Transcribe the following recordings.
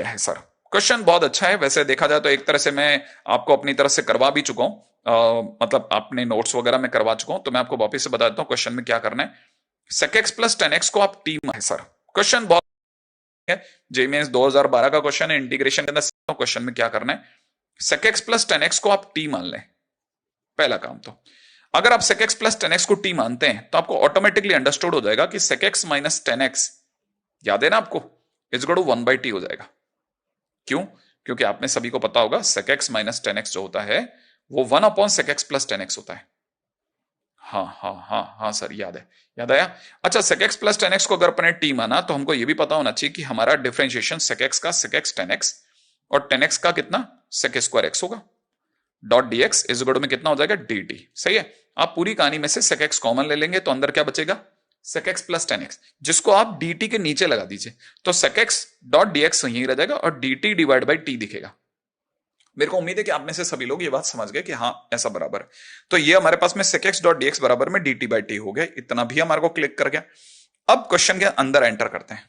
है sir. Question बहुत अच्छा है, वैसे देखा जाए तो एक तरह से मैं आपको अपनी तरफ से करवा भी चुका हूं, मतलब अपने नोट्स वगैरह में करवा चुका हूं, तो मैं आपको वापस से बता देता हूं क्वेश्चन में क्या करना है। sec x plus ten x को आप टी है सर। क्वेश्चन बहुत है, जे मेंस 2012 का क्वेश्चन है, इंटीग्रेशन के अंदर क्वेश्चन में क्या करना है, sec x plus ten x को आप टी मान लें। पहला काम तो अगर आप sec x plus ten x को टी मानते हैं तो आपको ऑटोमेटिकली अंडरस्टूड हो जाएगा कि sec x minus ten x, याद है ना आपको, इज इक्वल टू 1/t हो जाएगा। क्यों? क्योंकि आप में सभी को पता होगा sec x minus ten x जो होता है वो 1/sec x plus ten x होता है। हाँ हाँ हाँ हाँ सर, याद है, याद आया। अच्छा, sec x plus ten x को अगर अपने टी माना तो हमको ये भी पता होना चाहिए कि हमारा डिफरेंशिएशन sec x का sec x टेन एक्स और टेन एक्स का कितना sec स्क्वायर एक्स होगा। Dot d x is equal to में कितना हो जाएगा dt। सही है। आप पूरी कहानी में से sec x कॉमन ले लेंगे तो अंदर क्या बचेगा, sec x plus ten x, जिसको आप dt के नीचे लगा दीजिए तो sec x डॉट dx यहीं रह जाएगा और dt डिवाइड बाई टी दिखेगा। मेरे को उम्मीद है कि आप में से सभी लोग ये बात समझ गए कि हाँ ऐसा बराबर है। तो ये हमारे पास में sec x डॉट dx बराबर में dt बाई टी हो गया, इतना भी हमारे को क्लिक कर गया। अब क्वेश्चन के अंदर एंटर करते हैं।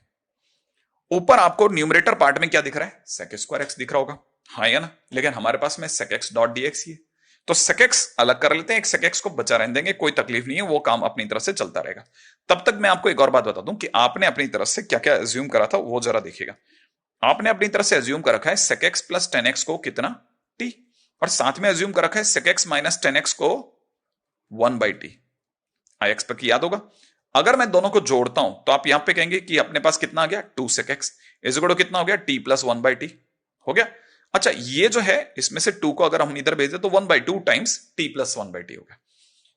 ऊपर आपको न्यूमरेटर पार्ट में क्या दिख रहा है, sec स्क्वायर x दिख रहा होगा, हाँ या ना, लेकिन हमारे पास में sec x डॉट dx ही है, तो sec x अलग कर लेते हैं, एक sec x को बचा रहने देंगे, कोई तकलीफ नहीं है, वो काम अपनी तरफ से चलता रहेगा। तब तक मैं आपको एक और बात बता दूं कि आपने अपनी तरफ से क्या क्या एज्यूम करा था वो जरा देखिएगा। आपने अपनी तरफ से एज्यूम कर रखा है sec x plus ten x को कितना t, और साथ में एज्यूम कर रखा है sec x minus ten x को 1/t। आई एक्सपेक्ट याद होगा। अगर मैं दोनों को जोड़ता हूं तो आप यहां पे कहेंगे कि अपने पास कितना आ गया 2 sec x is equal to कितना हो गया t प्लस 1/t हो गया। अच्छा, ये जो है इसमें से 2 को अगर हम इधर भेज दे तो 1/2 टाइम्स t प्लस 1/t हो गया।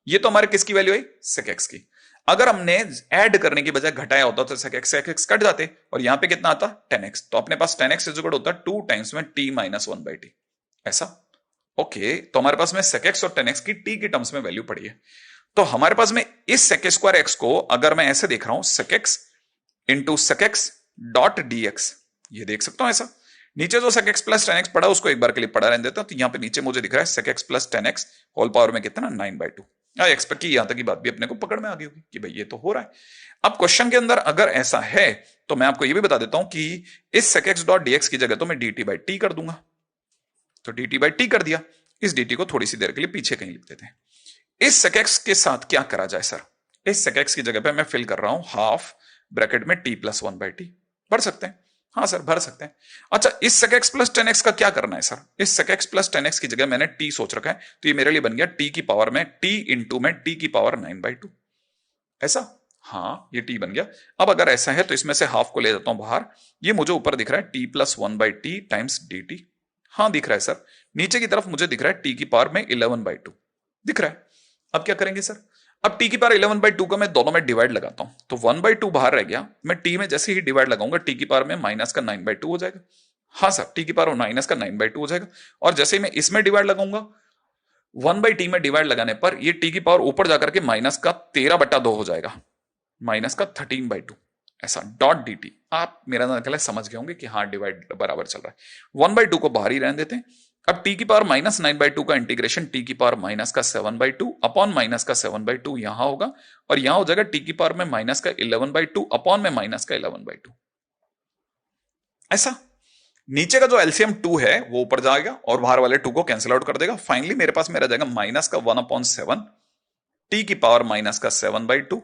ये तो हमारे किसकी वैल्यू है, sec x की। अगर हमने ऐड करने की बजाय घटाया होता तो sec x कट जाते और यहां पे कितना आता 10x, तो अपने पास 10x इज इक्वल होता 2 टाइम्स में t माइनस 1/t। ऐसा ओके, तो हमारे पास में sec x और 10x की t की टर्म्स में वैल्यू पड़ी है। तो हमारे पास में इस sec स्क्वायर x को अगर मैं ऐसे देख रहा हूं sec x into sec x dot dx, ये देख सकता हूं ऐसा। नीचे जो sec x plus ten x पड़ा उसको एक बार के लिए पढ़ा रहने देता हूं, तो यहां पे नीचे मुझे दिख रहा है sec x plus ten x whole power में कितना 9/2। आई एक्सपेक्ट कि यहां तक की बात भी अपने को पकड़ में आ गई होगी कि भाई ये तो हो रहा है। अब क्वेश्चन के अंदर अगर ऐसा है तो मैं आपको ये भी बता देता हूं कि इस sec x डॉट dx की जगह तो मैं dt बाई टी कर दूंगा, तो dt बाई टी कर दिया। इस dt को थोड़ी सी देर के लिए पीछे कहीं लिख देते हैं। इस sec x के साथ क्या करा जाए सर, इस sec x की जगह पे मैं फिल कर रहा हूं हाफ ब्रैकेट में t प्लस 1/t, भर सकते हैं, हाँ सर भर सकते हैं। अच्छा, इस sec x plus ten x का क्या करना है सर, इस sec x plus ten x की जगह मैंने t सोच रखा है, तो ये मेरे लिए बन गया t की पावर में t इंटू में t की पावर 9/2। ऐसा, हाँ ये t बन गया। अब अगर ऐसा है तो इसमें से हाफ को ले जाता हूं बाहर, ये मुझे ऊपर दिख रहा है t plus 1/t times dt, हाँ दिख रहा है सर। नीचे की तरफ मुझे दिख रहा है t की पावर में 11/2 दिख रहा है। अब क्या करेंगे सर, अब t की पावर 11/2 का मैं दोनों में डिवाइड लगाता हूं, तो 1/2 बाहर रह गया, मैं t में जैसे ही डिवाइड लगाऊंगा t की पावर में माइनस का 9/2 हो जाएगा। हाँ सर, t की पावर माइनस का 9/2 हो जाएगा, और जैसे ही मैं इसमें डिवाइड लगाऊंगा 1/t में डिवाइड लगाने पर ये t की पावर ऊपर जाकर के माइनस का 13/2 हो जाएगा, माइनस का 13/2। ऐसा डॉट dt, आप मेरा ख्याल समझ गए होंगे कि हाँ डिवाइड बराबर चल रहा है। 1/2 को बाहर ही रहने देते हैं। अब t की पावर माइनस 9/2 का इंटीग्रेशन t की पावर माइनस का 7/2 अपॉन माइनस का 7/2 यहां होगा, और यहां हो जाएगा t की पावर में माइनस का 11/2 अपॉन में माइनस का 11/2। ऐसा नीचे का जो एलसीएम 2 है वो ऊपर जाएगा और बाहर वाले 2 को कैंसिल आउट कर देगा। फाइनली मेरे पास मेरा जाएगा माइनस का 1/7 t की पावर माइनस का 7/2,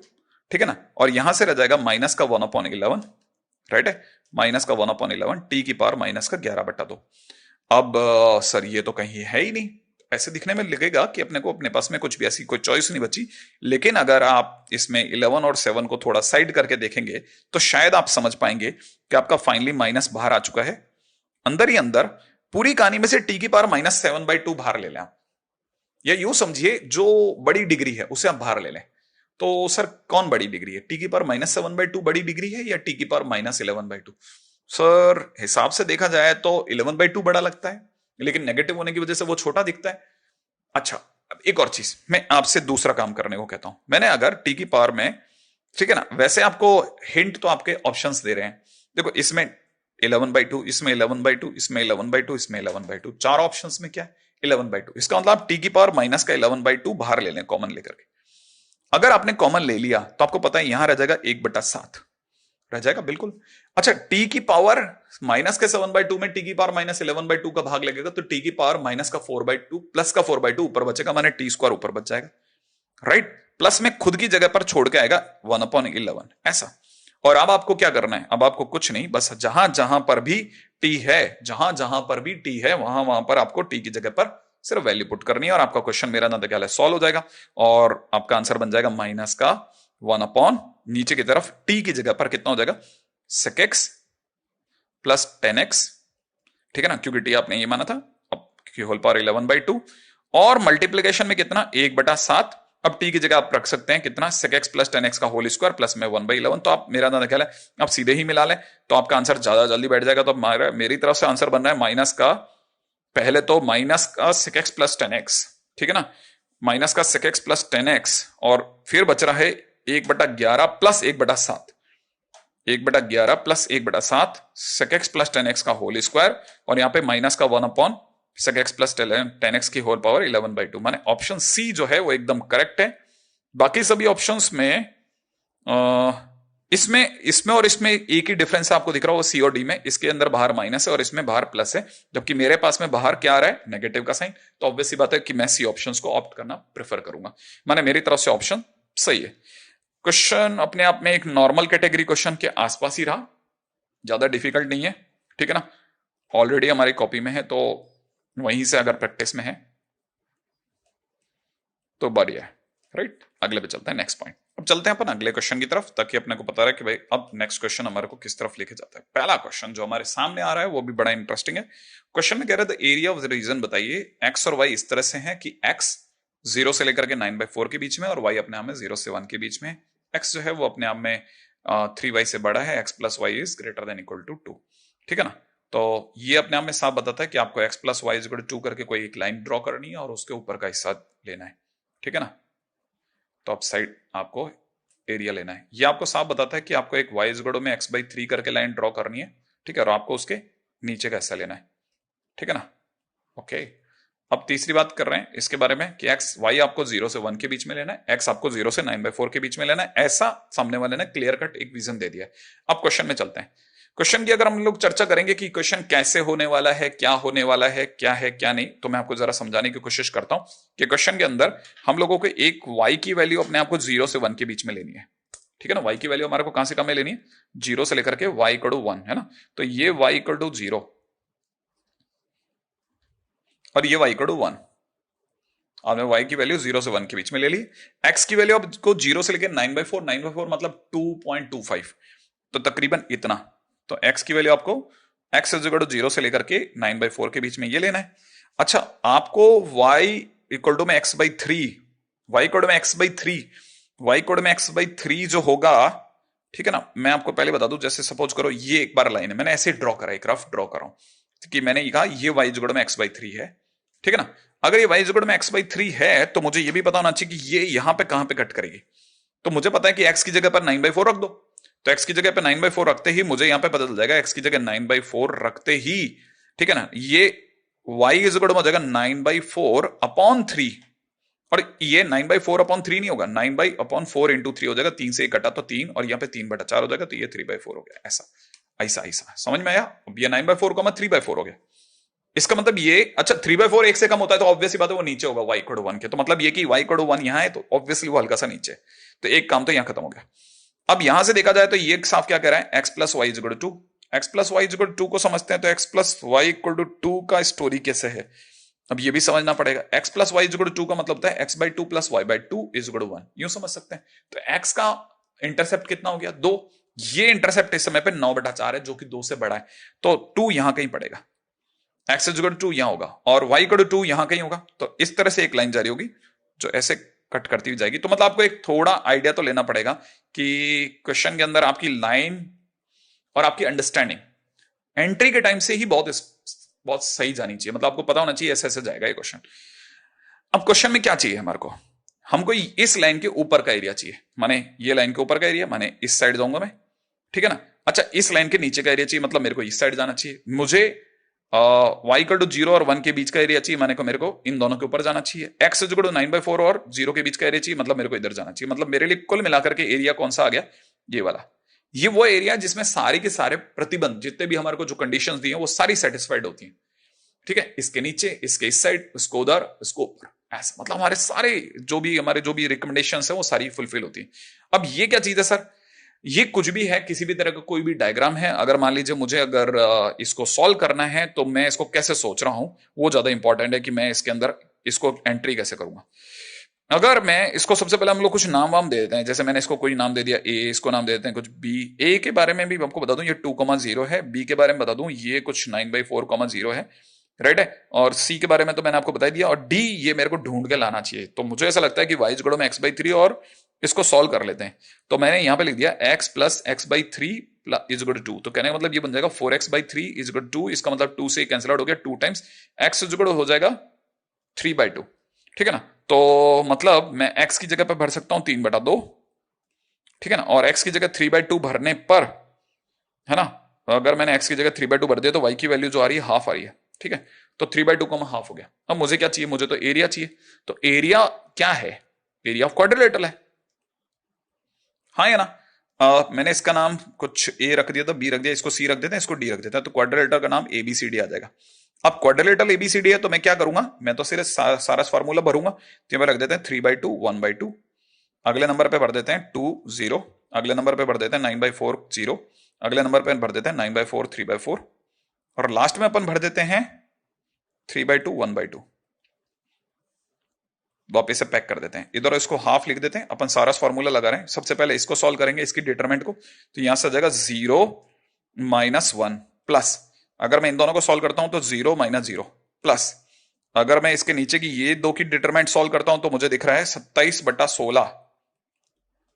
ठीक है ना, और यहां से रह जाएगा माइनस का 1/11, राइट है, माइनस का 1/11 t की पावर माइनस का 11/2। अब सर ये तो कहीं है ही नहीं, ऐसे दिखने में लगेगा कि अपने को अपने पास में कुछ भी ऐसी कोई चॉइस नहीं बची, लेकिन अगर आप इसमें 11 और 7 को थोड़ा साइड करके देखेंगे तो शायद आप समझ पाएंगे कि आपका फाइनली माइनस बाहर आ चुका है। अंदर ही अंदर पूरी कहानी में से t की पावर माइनस 7/2 बाहर ले लें आप, या यूं समझिए जो बड़ी डिग्री है उसे आप बाहर ले लें। तो सर कौन बड़ी डिग्री है, t की पावर माइनस 7/2 बड़ी डिग्री है या t की पावर माइनस 11/2? सर हिसाब से देखा जाए तो 11/2 बड़ा लगता है, लेकिन नेगेटिव होने की वजह से वो छोटा दिखता है। अच्छा, अब एक और चीज मैं आपसे दूसरा काम करने को कहता हूं, मैंने अगर t की पावर में, ठीक है ना, वैसे आपको हिंट तो आपके ऑप्शंस दे रहे हैं, देखो इसमें 11/2, इसमें 11/2, इसमें 11/2, इसमें 11/2, चार ऑप्शंस में क्या है 11/2। इसका मतलब आप t की पावर माइनस का 11/2 बाहर ले लें कॉमन लेकर के। अगर आपने कॉमन ले लिया तो आपको पता है यहां रह जाएगा 1/7, रह जाएगा बिल्कुल। अच्छा, टी की पावर माइनस के 7/2 में टी की पावर -11/2 का भाग लगेगा, तो टी की पावर माइनस का 4/2 प्लस का 4/2 ऊपर बचेगा, माने टी स्क्वायर ऊपर बच जाएगा, राइट। प्लस में खुद की जगह पर छोड़ के आएगा 1/11 ऐसा। और अब आपको क्या करना है, अब आपको कुछ नहीं, बस जहां जहां पर भी टी है, जहां जहां पर भी टी है वहां वहां पर आपको टी की जगह पर सिर्फ वैल्यू पुट करनी है और आपका क्वेश्चन मेरा ना ख्याल है सॉल्व हो जाएगा। और आपका आंसर बन जाएगा माइनस का 1 नीचे की तरफ टी की जगह पर कितना हो जाएगा, sec x प्लस 10x, ठीक है ना, क्योंकि टी आपने ये माना था, अब की होल पावर 11/2 और मल्टीप्लीकेशन में कितना 1/7। अब टी की जगह आप रख सकते हैं कितना, sec x प्लस 10x का होल स्क्वायर प्लस में 1/11। तो आप मेरा ना ख्याल है आप सीधे ही मिला लें तो आपका आंसर ज्यादा जल्दी बैठ जाएगा। तो मेरी तरफ से आंसर बन रहा है माइनस का, पहले तो माइनस का sec x प्लस 10x, ठीक है ना, माइनस का sec x प्लस 10x और फिर बच रहा है 1/11 plus 1/7, 1/11 plus 1/7 sec x plus 10x का होल स्क्वायर और यहां पे माइनस का 1/sec x प्लस 10x की होल पावर 11/2। माने ऑप्शन सी जो है वो एकदम करेक्ट है। बाकी सभी ऑप्शंस में इसमें और इसमें एक ही डिफरेंस आपको दिख रहा है, वो सी और डी में, इसके अंदर बाहर माइनस है और इसमें बाहर प्लस है, जबकि मेरे पास में बाहर क्या आ रहा है, नेगेटिव का साइन। तो ऑब्वियस सी बात है कि मैं सी ऑप्शंस को ऑप्ट करना प्रेफर करूंगा, माने मेरी तरफ से ऑप्शन सही है। क्वेश्चन अपने आप में एक नॉर्मल कैटेगरी क्वेश्चन के आसपास ही रहा, ज्यादा डिफिकल्ट नहीं है, ठीक है ना, ऑलरेडी हमारी कॉपी में है तो वहीं से अगर प्रैक्टिस में है तो बढ़िया है, राइट। अगले पे चलते हैं, नेक्स्ट पॉइंट। अब चलते हैं अपन अगले क्वेश्चन की तरफ, ताकि अपने को पता रहे कि भाई अब नेक्स्ट क्वेश्चन हमारे को किस तरफ लेके जाता है। पहला क्वेश्चन जो हमारे सामने आ रहा है वो भी बड़ा इंटरेस्टिंग है। क्वेश्चन में कह रहे थे एरिया ऑफ द रीजन बताइए, एक्स और वाई इस तरह से है कि एक्स 0 से लेकर के 9/4 के बीच में और वाई अपने आप में 0 से 1 के बीच में। एक्स जो है वो अपने आप में 3y से बड़ा है, x plus y is greater than equal to 2, ठीक है ना। तो ये अपने आप में साफ बताता है कि आपको x plus y is equal to 2 करके कोई एक लाइन ड्रॉ करनी है और उसके ऊपर का हिस्सा लेना है, ठीक है ना। टॉप साइड आपको एरिया लेना है। ये आपको साफ बताता है कि आपको एक y इज इक्वल टू में x/3 करके लाइन ड्रॉ करनी है, ठीक है, और आपको उसके नीचे का हिस्सा लेना है, ठीक है ना। ओके, अब तीसरी बात कर रहे हैं इसके बारे में कि एक्स वाई आपको 0 से 1 के बीच में लेना है, एक्स आपको 0 से 9/4 के बीच में लेना है, ऐसा सामने वाले ने क्लियर कट एक विजन दे दिया है। अब क्वेश्चन में चलते हैं। क्वेश्चन की अगर हम लोग चर्चा करेंगे कि क्वेश्चन कैसे होने वाला है, क्या होने वाला है, क्या है क्या नहीं, तो मैं आपको जरा समझाने की कोशिश करता हूं कि क्वेश्चन के अंदर हम लोगों को एक y की वैल्यू अपने आपको 0 से 1 के बीच में लेनी है, ठीक है ना। y की वैल्यू हमारे को कहां से कहां में लेनी है, 0 से लेकर के y इक्वल टू 1, है ना। तो ये y इक्वल टू 0 और ये y इक्वल टू 1, आपने y की वैल्यू 0 से 1 के बीच में ले ली। x की वैल्यू आपको 0 से लेकर 9/4, 9/4 मतलब 2.25, तो तकरीबन इतना। तो x की वैल्यू आपको x इज इक्वल टू 0 से लेकर के 9/4 के बीच में ये लेना है। अच्छा, आपको y इक्वल टू में x/3, y इक्वल टू में x/3, y इक्वल टू में x/3 जो होगा, ठीक है ना। मैं आपको पहले बता दूं, जैसे सपोज करो ये एक बार लाइन है, मैंने ऐसे ड्रॉ करा, एक रफ ड्रॉ कर रहा हूं कि मैंने ये कहा ये y इक्वल टू में x/3 है, ठीक है ना। अगर ये y इक्वल टू में x/3 है तो मुझे ये भी पता होना चाहिए कि ये यहां पे कहां पे कट करेगी। तो मुझे पता है कि x की जगह पर 9/4 रख दो, तो x की जगह पे 9/4 रखते ही मुझे यहां पे पता चल जाएगा, x की जगह 9/4 रखते ही, ठीक है ना, ये y इज इक्वल टू हो जाएगा 9/4/3, और ये 9/4/3 नहीं होगा, 9/4 इंटू 3 हो जाएगा, 3 से 1 कटा तो 3 और यहाँ पे 3/4 हो जाएगा, तो ये 3/4 हो गया। ऐसा ऐसा ऐसा समझ में आया। अब ये 9/4 का 3/4 हो गया, इसका मतलब ये, अच्छा 3/4 एक से कम होता है तो ऑब्वियसली बात है वो नीचे होगा y इक्वल टू 1 के, तो मतलब ये कि y इक्वल टू 1 यहां है तो ऑब्वियसली वो हल्का सा नीचे, तो एक काम तो यहां खत्म हो गया। अब यहां से देखा जाए तो ये साफ क्या कह रहा है, x plus y equal to 2, x plus y equal to 2 को समझते हैं, तो x plus y equal to 2 का स्टोरी कैसे है अब ये भी समझना पड़ेगा। x plus y equal to 2 का मतलब होता है x/2 plus y/2 is equal to 1, यूं समझ सकते हैं। तो x का इंटरसेप्ट कितना हो गया, 2, ये इंटरसेप्ट इस समय पे 9/4 है जो कि 2 से बड़ा है, तो 2 यहां कहीं पड़ेगा, x इज इक्वल टू 2 यहां होगा और y इक्वल टू 2 यहां कहीं होगा। तो इस तरह से एक लाइन जारी होगी जो ऐसे कट करती हुई जाएगी। तो मतलब आपको एक थोड़ा आइडिया तो लेना पड़ेगा कि क्वेश्चन के अंदर आपकी लाइन और आपकी अंडरस्टैंडिंग एंट्री के टाइम से ही बहुत सही जानी चाहिए, मतलब आपको पता होना चाहिए ऐसे ऐसे जाएगा ये क्वेश्चन। अब क्वेश्चन में क्या चाहिए हमारे को, हमको इस लाइन के ऊपर का एरिया चाहिए, माने ये लाइन के ऊपर का एरिया, माने इस साइड जाऊंगा मैं, ठीक है ना। अच्छा, इस लाइन के नीचे का एरिया चाहिए, मतलब मेरे को इस साइड जाना चाहिए। मुझे y इक्वल टू 0 और 1 के बीच का एरिया चाहिए, माने को मेरे को इन दोनों के ऊपर जाना चाहिए। x इक्वल टू 9/4 और 0 के बीच का एरिया चाहिए, मतलब मेरे को इधर जाना चाहिए। मतलब मेरे लिए कुल मिलाकर के एरिया कौन सा आ गया, ये वाला। ये वो एरिया जिसमें सारे के सारे प्रतिबंध, जितने भी हमारे को जो कंडीशंस दी हैं वो सारी सेटिस्फाइड होती हैं। ठीक है, इसके नीचे, इसके इस साइड, इसको उधर, इसको ऊपर, ऐसा मतलब हमारे सारे जो भी रिकमेंडेशंस है वो सारी फुलफिल होती हैं। अब ये क्या चीज है सर? ये कुछ भी है, किसी भी तरह का कोई भी डायग्राम है, अगर मान लीजिए मुझे अगर इसको सॉल्व करना है तो मैं इसको कैसे सोच रहा हूं वो ज्यादा इंपॉर्टेंट है कि मैं इसके अंदर इसको एंट्री कैसे करूंगा। अगर मैं इसको सबसे पहले हम लोग कुछ नाम वाम दे देते हैं, जैसे मैंने इसको कोई नाम दे दिया ए, इसको नाम दे देते हैं कुछ बी। ए के बारे में भी आपको बता दूं ये 2,0 है, बी के बारे में बता दूं ये कुछ 9/4,0 है, राइट है, और सी के बारे में तो मैंने आपको बता दिया, और डी ये मेरे को ढूंढ के लाना चाहिए। तो मुझे ऐसा लगता है कि वाई जुगड़ो में x/3 और इसको सॉल्व कर लेते हैं। तो मैंने यहां पे लिख दिया x प्लस x/3 इज इक्वल टू 2, तो कहने का मतलब ये बन जाएगा 4x/3 इज इक्वल टू 2, इसका मतलब 2 से कैंसिल आउट हो गया, 2 टाइम्स x इज इक्वल हो जाएगा 3/2। ठीक है ना, तो मतलब मैं x की जगह पर भर सकता हूं 3/2, ठीक है ना, और x की जगह 3/2 भरने पर, है ना, अगर मैंने x की जगह 3/2 भर दिया तो y की वैल्यू जो आ रही है हाफ आ रही है। ठीक है, तो 3/2 का हाफ हो गया। अब मुझे क्या चाहिए? मुझे तो एरिया चाहिए। तो एरिया क्या है? एरिया ऑफ क्वाड्रिलेटरल है, हाँ या ना? मैंने इसका नाम कुछ ए रख दिया था, बी रख दिया, इसको सी रख देते हैं, इसको डी रख देते हैं, तो क्वाड्रिलेटरल का नाम एबीसीडी आ जाएगा। अब क्वाड्रिलेटरल एबीसीडी है तो मैं क्या करूंगा? मैं तो सिर्फ सारा फार्मूला भरूंगा। तो यहाँ पे रख देते हैं 3/2 1/2, अगले नंबर पे भर देते हैं 2 0, अगले नंबर पे भर देते हैं 9/4 0, अगले नंबर पे भर देते हैं 9/4 3/4, और लास्ट में अपन भर देते हैं 3/2 1/2। वापस से पैक कर देते हैं, इधर इसको हाफ लिख देते हैं, अपन सारा फॉर्मूला लगा रहे हैं। सबसे पहले इसको सॉल्व करेंगे, इसकी डिटरमिनेंट को, तो यहां से आ जाएगा 0 - 1 प्लस, अगर मैं इन दोनों को सॉल्व करता हूं तो 0 - 0 प्लस, अगर मैं इसके नीचे की ये दो की डिटरमिनेंट सॉल्व करता हूं तो मुझे दिख रहा है 27/16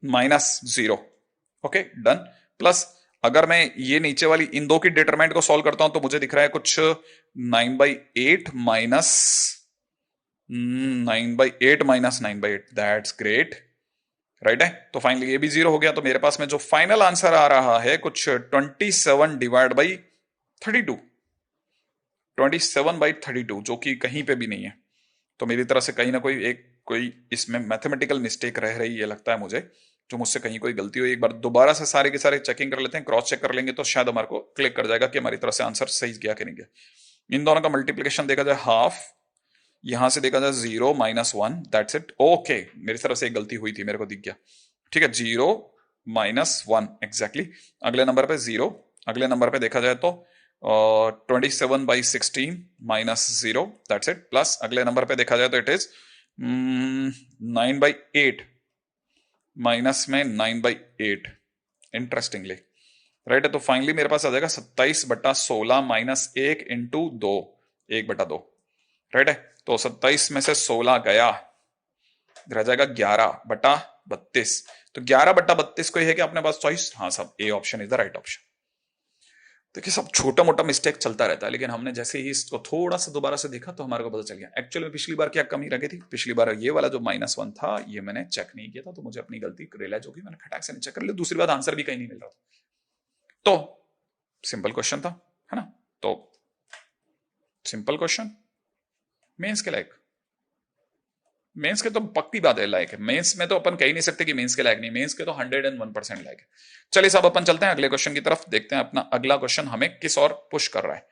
-0। ओके डन, प्लस अगर मैं ये नीचे वाली इन दो की डिटरमिनेंट को सॉल्व करता हूं तो मुझे दिख रहा है कुछ 9/8 minus 9/8 minus 9/8, that's great, right है। तो फाइनली ये भी 0 हो गया, तो मेरे पास में जो फाइनल आंसर आ रहा है कुछ 27/32, 27/32, जो कि कहीं पे भी नहीं है। तो मेरी तरफ से कहीं ना कोई इसमें मैथमेटिकल मिस्टेक रह रही है लगता है मुझे, जो मुझसे कहीं कोई गलती हुई। एक बार दोबारा से सारे के सारे चेकिंग कर लेते हैं, क्रॉस चेक कर लेंगे तो शायद हमारे को क्लिक कर जाएगा कि हमारी तरफ से आंसर सही गया कि नहीं गया। इन दोनों का मल्टीप्लीकेशन देखा जाए हाफ, यहां से देखा जाए 0 - 1, दैट्स इट। ओके, मेरी तरफ से एक गलती हुई थी, मेरे को दिख गया। ठीक है, 0 - 1 एग्जैक्टली, अगले नंबर पे 0, अगले नंबर पे देखा जाए तो 27/16 -0, दैट्स इट, प्लस अगले नंबर पे देखा जाए तो इट इज 9/8 माइनस में 9/8, इंटरेस्टिंगली, राइट है। तो फाइनली मेरे पास आ जाएगा 27/16 -1 इंटू 2, 1/2, राइट है। तो 27 में से 16 गया, रह जाएगा 11/32। तो 11/32 को है कि अपने पास चॉइस, हाँ सब A option is the right option. देखिए सब छोटा मोटा मिस्टेक चलता रहता है, लेकिन हमने जैसे ही इसको थोड़ा सा दोबारा से देखा तो हमारे को पता चल गया एक्चुअली में पिछली बार क्या कमी रह गई थी। पिछली बार ये वाला जो -1 था ये मैंने चेक नहीं किया था, तो मुझे अपनी गलती रियलाइज होगी, मैंने खटाक से नहीं चेक कर लिया। दूसरी बात आंसर भी कहीं नहीं मिल रहा था, तो सिंपल क्वेश्चन था, है ना। तो सिंपल क्वेश्चन, मेंस के लायक, मेंस के तो पक्की बात है लायक है। मेंस में तो अपन कह ही नहीं सकते कि मेंस के लायक नहीं, मेंस के तो 101% लायक है। चलिए साहब अपन चलते हैं अगले क्वेश्चन की तरफ, देखते हैं अपना अगला क्वेश्चन हमें किस और पुश कर रहा है।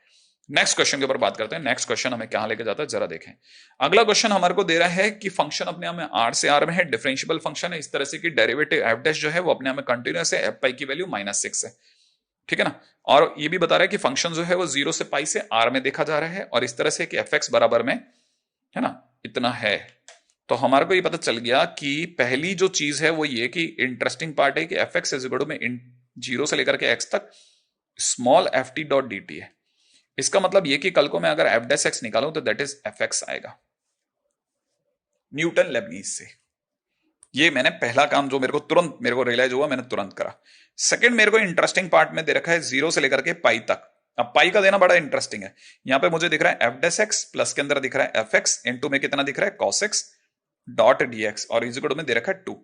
नेक्स्ट क्वेश्चन के ऊपर बात करते हैं। नेक्स्ट क्वेश्चन हमें कहां लेके जाता है जरा देखें। अगला क्वेश्चन हमारे को दे रहा है कि फंक्शन अपने आप में आर से आर में है, डिफरेंशियबल फंक्शन है, इस तरह से कि डेरिवेटिव एफ डैश जो है वो अपने आप में कंटिन्यूअस है, एफ पाई की वैल्यू -6 है, ठीक है ना। और ये भी बता रहा है कि फंक्शन जो है वो 0 से पाई से आर में देखा जा रहा है, और इस तरह से कि एफ एक्स बराबर में, है ना, इतना है। तो हमारे को ये पता चल गया कि पहली जो चीज है वो ये कि इंटरेस्टिंग पार्ट है कि एफ एक्स इज इक्वल में 0 से लेकर के एक्स तक small F T dot D T है। इसका मतलब ये कि कल को मैं अगर एफ डैश एक्स निकालूं तो दैट इज एफ एक्स आएगा न्यूटन लेबनीज से। ये मैंने पहला काम जो मेरे को रियलाइज हुआ, मैंने तुरंत करा। सेकंड, मेरे को इंटरेस्टिंग पार्ट में दे रखा है 0 से लेकर के पाई तक। अब पाई का देना बड़ा इंटरेस्टिंग है। यहां पे मुझे दिख रहा है एफ डैश एक्स, प्लस के अंदर दिख रहा है एफ एक्स, इनटू में कितना दिख रहा है cos x dot d x, और इज इक्वल में दे रखा है 2।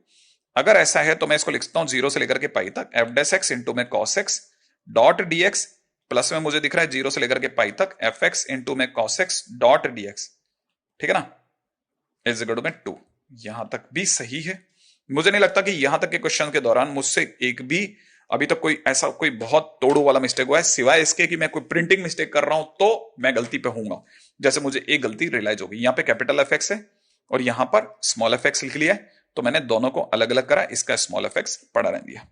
अगर ऐसा है तो मैं इसको लिखता हूं 0 से लेकर के पाई तक एफ डैश एक्स इंटू में cos x dot d x, plus में मुझे दिख रहा है 0 से लेकर के पाई तक एफ एक्स इंटू में cos x dot d x, ठीक है ना, इज इक्वल में 2। यहां तक भी सही है। मुझे नहीं लगता कि यहां तक के क्वेश्चन के दौरान मुझसे एक भी अभी तक कोई ऐसा कोई बहुत तोड़ो वाला मिस्टेक हुआ है सिवाय इसके कि मैं कोई प्रिंटिंग मिस्टेक कर रहा हूं तो मैं गलती पे होऊंगा। जैसे मुझे एक गलती रियलाइज होगी, यहाँ पे कैपिटल एफ एक्स है और यहां पर स्मॉल एफ एक्स लिख लिया है, तो मैंने दोनों को अलग अलग करा, इसका स्मॉल एफ एक्स पड़ा रहने दिया।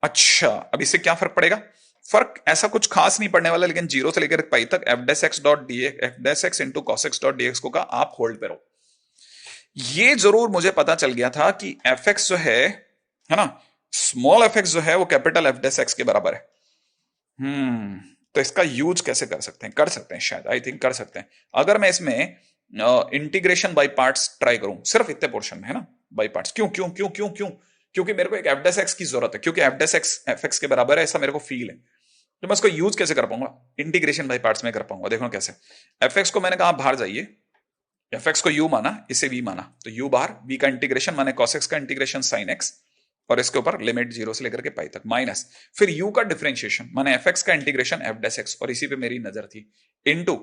अच्छा, अब इससे क्या फर्क पड़ेगा? फर्क ऐसा कुछ खास नहीं पड़ने वाला, लेकिन जीरो से लेकर पाई तक F dash x dot D F dash x into cos x dot d x को का आप होल्ड पे रहो। ये जरूर मुझे पता चल गया था कि एफ एक्स जो है ना, स्मॉल एफ एक्स जो है वो कैपिटल एफ डैश एक्स के बराबर है। तो इसका यूज कैसे कर सकते हैं? कर सकते हैं शायद, आई थिंक कर सकते हैं। अगर मैं इसमें इंटीग्रेशन बाय पार्ट्स ट्राई करूं, सिर्फ इतने पोर्शन में, है ना, बाय पार्ट्स। क्यों क्यों क्यों क्यों क्यों? क्योंकि मेरे को एक एफ डैश एक्स की जरूरत है, क्योंकि F dash x f x के बराबर है, ऐसा मेरे को फील है। तो मैं इसको यूज कैसे कर पाऊंगा? इंटीग्रेशन बाय पार्ट्स में कर पाऊंगा। देखो कैसे। एफ एक्स को मैंने कहा बाहर जाइए, एफ एक्स को यू माना, इसे वी माना, तो यू बाहर, वी का इंटीग्रेशन माने cos x का इंटीग्रेशन sin x, और इसके ऊपर लिमिट जीरो से लेकर के पाई तक माइनस, फिर u का डिफरेंशिएशन माने एफ एक्स का इंटीग्रेशन एफ डैश एक्स, और इसी पे मेरी नजर थी, इनटू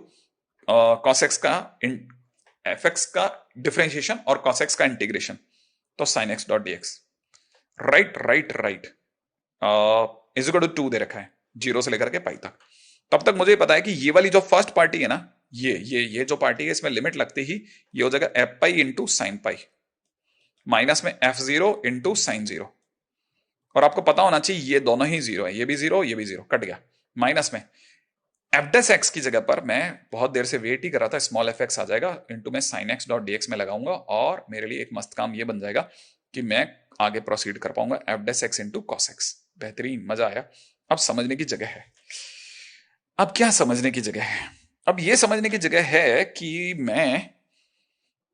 cos x का एफ एक्स का डिफरेंशिएशन और cos x का इंटीग्रेशन, तो sin x dot dx। Right right right, is equal to 2 दे रखा है जीरो से लेकर के पाई तक। तब तक मुझे पता है कि ये वाली जो फर्स्ट पार्टी है ना, ये जो पार्टी है, इसमें लिमिट लगती ही ये हो जाएगा F pi into sine pi, minus में F zero into sine zero, और आपको पता होना चाहिए ये दोनों ही जीरो है, ये भी जीरो ये भी जीरो, कट गया। माइनस में एफ डैश एक्स की जगह पर मैं बहुत देर से वेट ही कर रहा था, स्मॉल एफ एक्स आ जाएगा, इंटू में sine x dot d x में लगाऊंगा, और मेरे लिए एक मस्त काम ये बन जाएगा कि मैं आगे प्रोसीड कर पाऊंगा F dash x into cos x. बेहतरीन, मजा आया। अब समझने की जगह है। अब क्या समझने की जगह है? अब ये समझने की जगह है कि मैं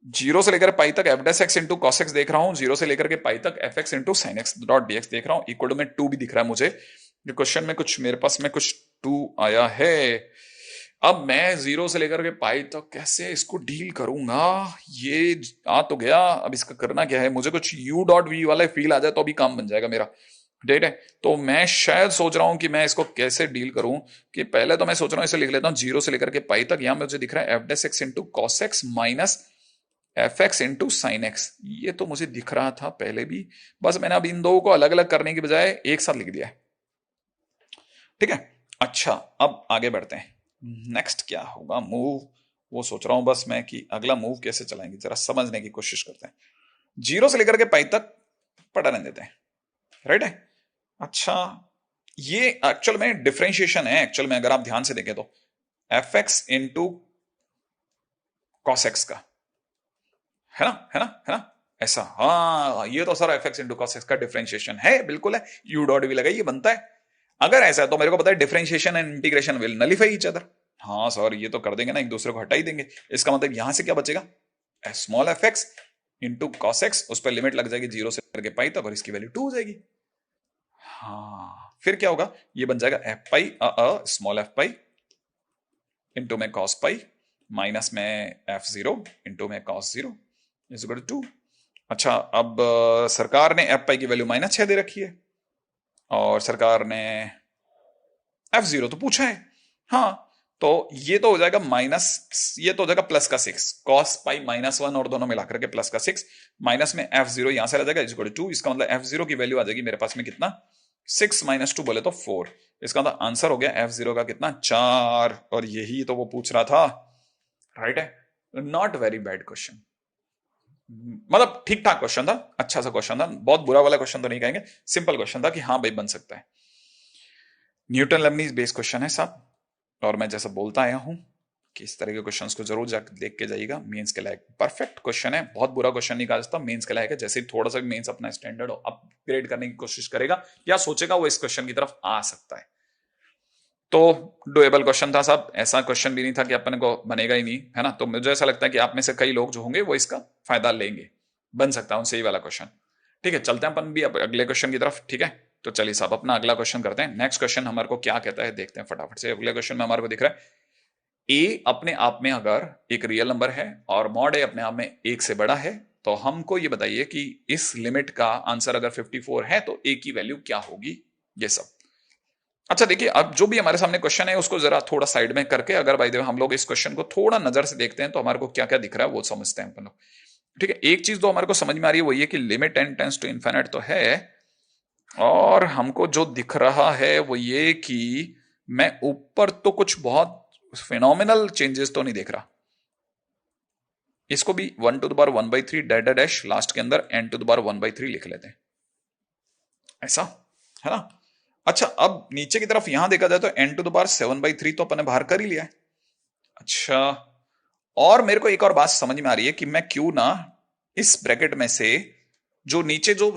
जीरो से लेकर पाई तक F dash x into cos x देख रहा हूं, जीरो से लेकर के पाई तक F x into sine x dot d x देख रहा हूं, इक्वल टू में 2 भी दिख रहा है मुझे। ये क्वेश्चन में कुछ मेरे पास में कुछ 2 आया है। अब मैं जीरो से लेकर के पाई तक कैसे इसको डील करूंगा? ये आ तो गया, अब इसका करना क्या है? मुझे कुछ यू डॉट वी वाला फील आ जाए तो अभी काम बन जाएगा मेरा, ठीक है। तो मैं शायद सोच रहा हूं कि मैं इसको कैसे डील करूं, कि पहले तो मैं सोच रहा हूं इसे लिख लेता हूं जीरो से लेकर के पाई तक, यहां मुझे दिख रहा है f dash x into cos x minus f x into sine x, ये तो मुझे दिख रहा था पहले भी, बस मैंने अब इन दो को अलग अलग करने की बजाय एक साथ लिख दिया है, ठीक है। अच्छा, अब आगे बढ़ते हैं। नेक्स्ट क्या होगा मूव, वो सोच रहा हूं बस मैं कि अगला मूव कैसे चलाएंगे, जरा समझने की कोशिश करते हैं। जीरो से लेकर के पाई तक पढ़ा रहने देते हैं, राइट है। अच्छा, ये एक्चुअल में डिफरेंशिएशन है, एक्चुअल में अगर आप ध्यान से देखें तो F x into cos x का, है ना, है ना, है ना, ऐसा। हाँ, ये तो sir F x into cos x का डिफरेंशिएशन है, बिल्कुल है, यू डॉट भी लगाइए, बनता है। अगर ऐसा है तो मेरे को पता है differentiation and integration will nullify each other. हाँ सर, ये तो कर देंगे ना, एक दूसरे को हटा ही देंगे। इसका मतलब यहां से क्या बचेगा? Small F x into cos x, उस पर लिमिट लग जाएगी जीरो से करके पाई तक, और इसकी वैल्यू 2 हो जाएगी। हाँ, फिर क्या होगा? ये बन जाएगा F pi small f pi into में कॉस पाई माइनस में एफ जीरो इंटू में cos zero is equal to 2। अच्छा, अब सरकार ने एफ पाई की वैल्यू -6 दे रखी है, और सरकार ने एफ जीरो तो पूछा है। हाँ, तो ये तो हो जाएगा माइनस, ये तो हो जाएगा प्लस का 6, कॉस पाई -1 और दोनों मिलाकर के प्लस का 6, माइनस में एफ जीरो यहां से रह जाएगा इज इक्वल टू 2। इसका मतलब एफ जीरो की वैल्यू आ जाएगी मेरे पास में कितना? 6 - 2 बोले तो 4। इसका मतलब आंसर हो गया एफ जीरो का कितना? 4। और यही तो वो पूछ रहा था, राइट है। नॉट वेरी बैड क्वेश्चन, मतलब ठीक ठाक क्वेश्चन था, अच्छा सा क्वेश्चन था, बहुत बुरा वाला क्वेश्चन तो नहीं कहेंगे, सिंपल क्वेश्चन था कि हाँ भाई बन सकता है। न्यूटन लेबनीज बेस्ड क्वेश्चन है साहब, और मैं जैसा बोलता आया हूं कि इस तरह के क्वेश्चंस को जरूर जाकर देख के जाइएगा, मेंस के लायक परफेक्ट क्वेश्चन है, बहुत बुरा क्वेश्चन नहीं कहा जाता, मेंस के लायक है। जैसे ही थोड़ा सा मेंस अपना स्टैंडर्ड अपग्रेड करने की कोशिश करेगा या सोचेगा, वो इस क्वेश्चन की तरफ आ सकता है। तो डुएबल क्वेश्चन था साहब, ऐसा क्वेश्चन भी नहीं था कि अपने को बनेगा ही नहीं, है ना। तो मुझे ऐसा लगता है कि आप में से कई लोग जो होंगे वो इसका फायदा लेंगे, बन सकता है उनसे ही वाला क्वेश्चन। ठीक है, चलते हैं अपन भी अगले क्वेश्चन की तरफ, ठीक है। तो चलिए साहब अपना अगला क्वेश्चन करते हैं। नेक्स्ट क्वेश्चन हमारे को क्या कहता है देखते हैं फटाफट से। अगले क्वेश्चन में हमारे को दिख रहा है ए अपने आप में अगर एक रियल नंबर है और मॉड ए अपने आप में 1 से बड़ा है, तो हमको ये बताइए कि इस लिमिट का आंसर अगर 54 है तो ए की वैल्यू क्या होगी, ये सब। अच्छा देखिए, अब जो भी हमारे सामने क्वेश्चन है उसको जरा थोड़ा साइड में करके अगर भाई हम लोग इस क्वेश्चन को थोड़ा नजर से देखते हैं तो हमारे को क्या क्या दिख रहा है वो समझते हैं अपन लोग, ठीक है। एक चीज तो हमारे को समझ में आ रही है वो ये कि limit n tends to infinite तो है, और हमको जो दिख रहा है वो ये कि मैं ऊपर तो कुछ बहुत फिनोमिनल चेंजेस तो नहीं देख रहा। इसको भी 1⁻⁻³ डैश लास्ट के अंदर n⁻⁻³ लिख लेते हैं, ऐसा है ना। अच्छा, अब नीचे की तरफ यहां देखा जाए तो n⁻⁷ तो अपने बाहर कर ही लिया है। अच्छा, और मेरे को एक और बात समझ में आ रही है कि मैं क्यों ना इस ब्रैकेट में से जो नीचे जो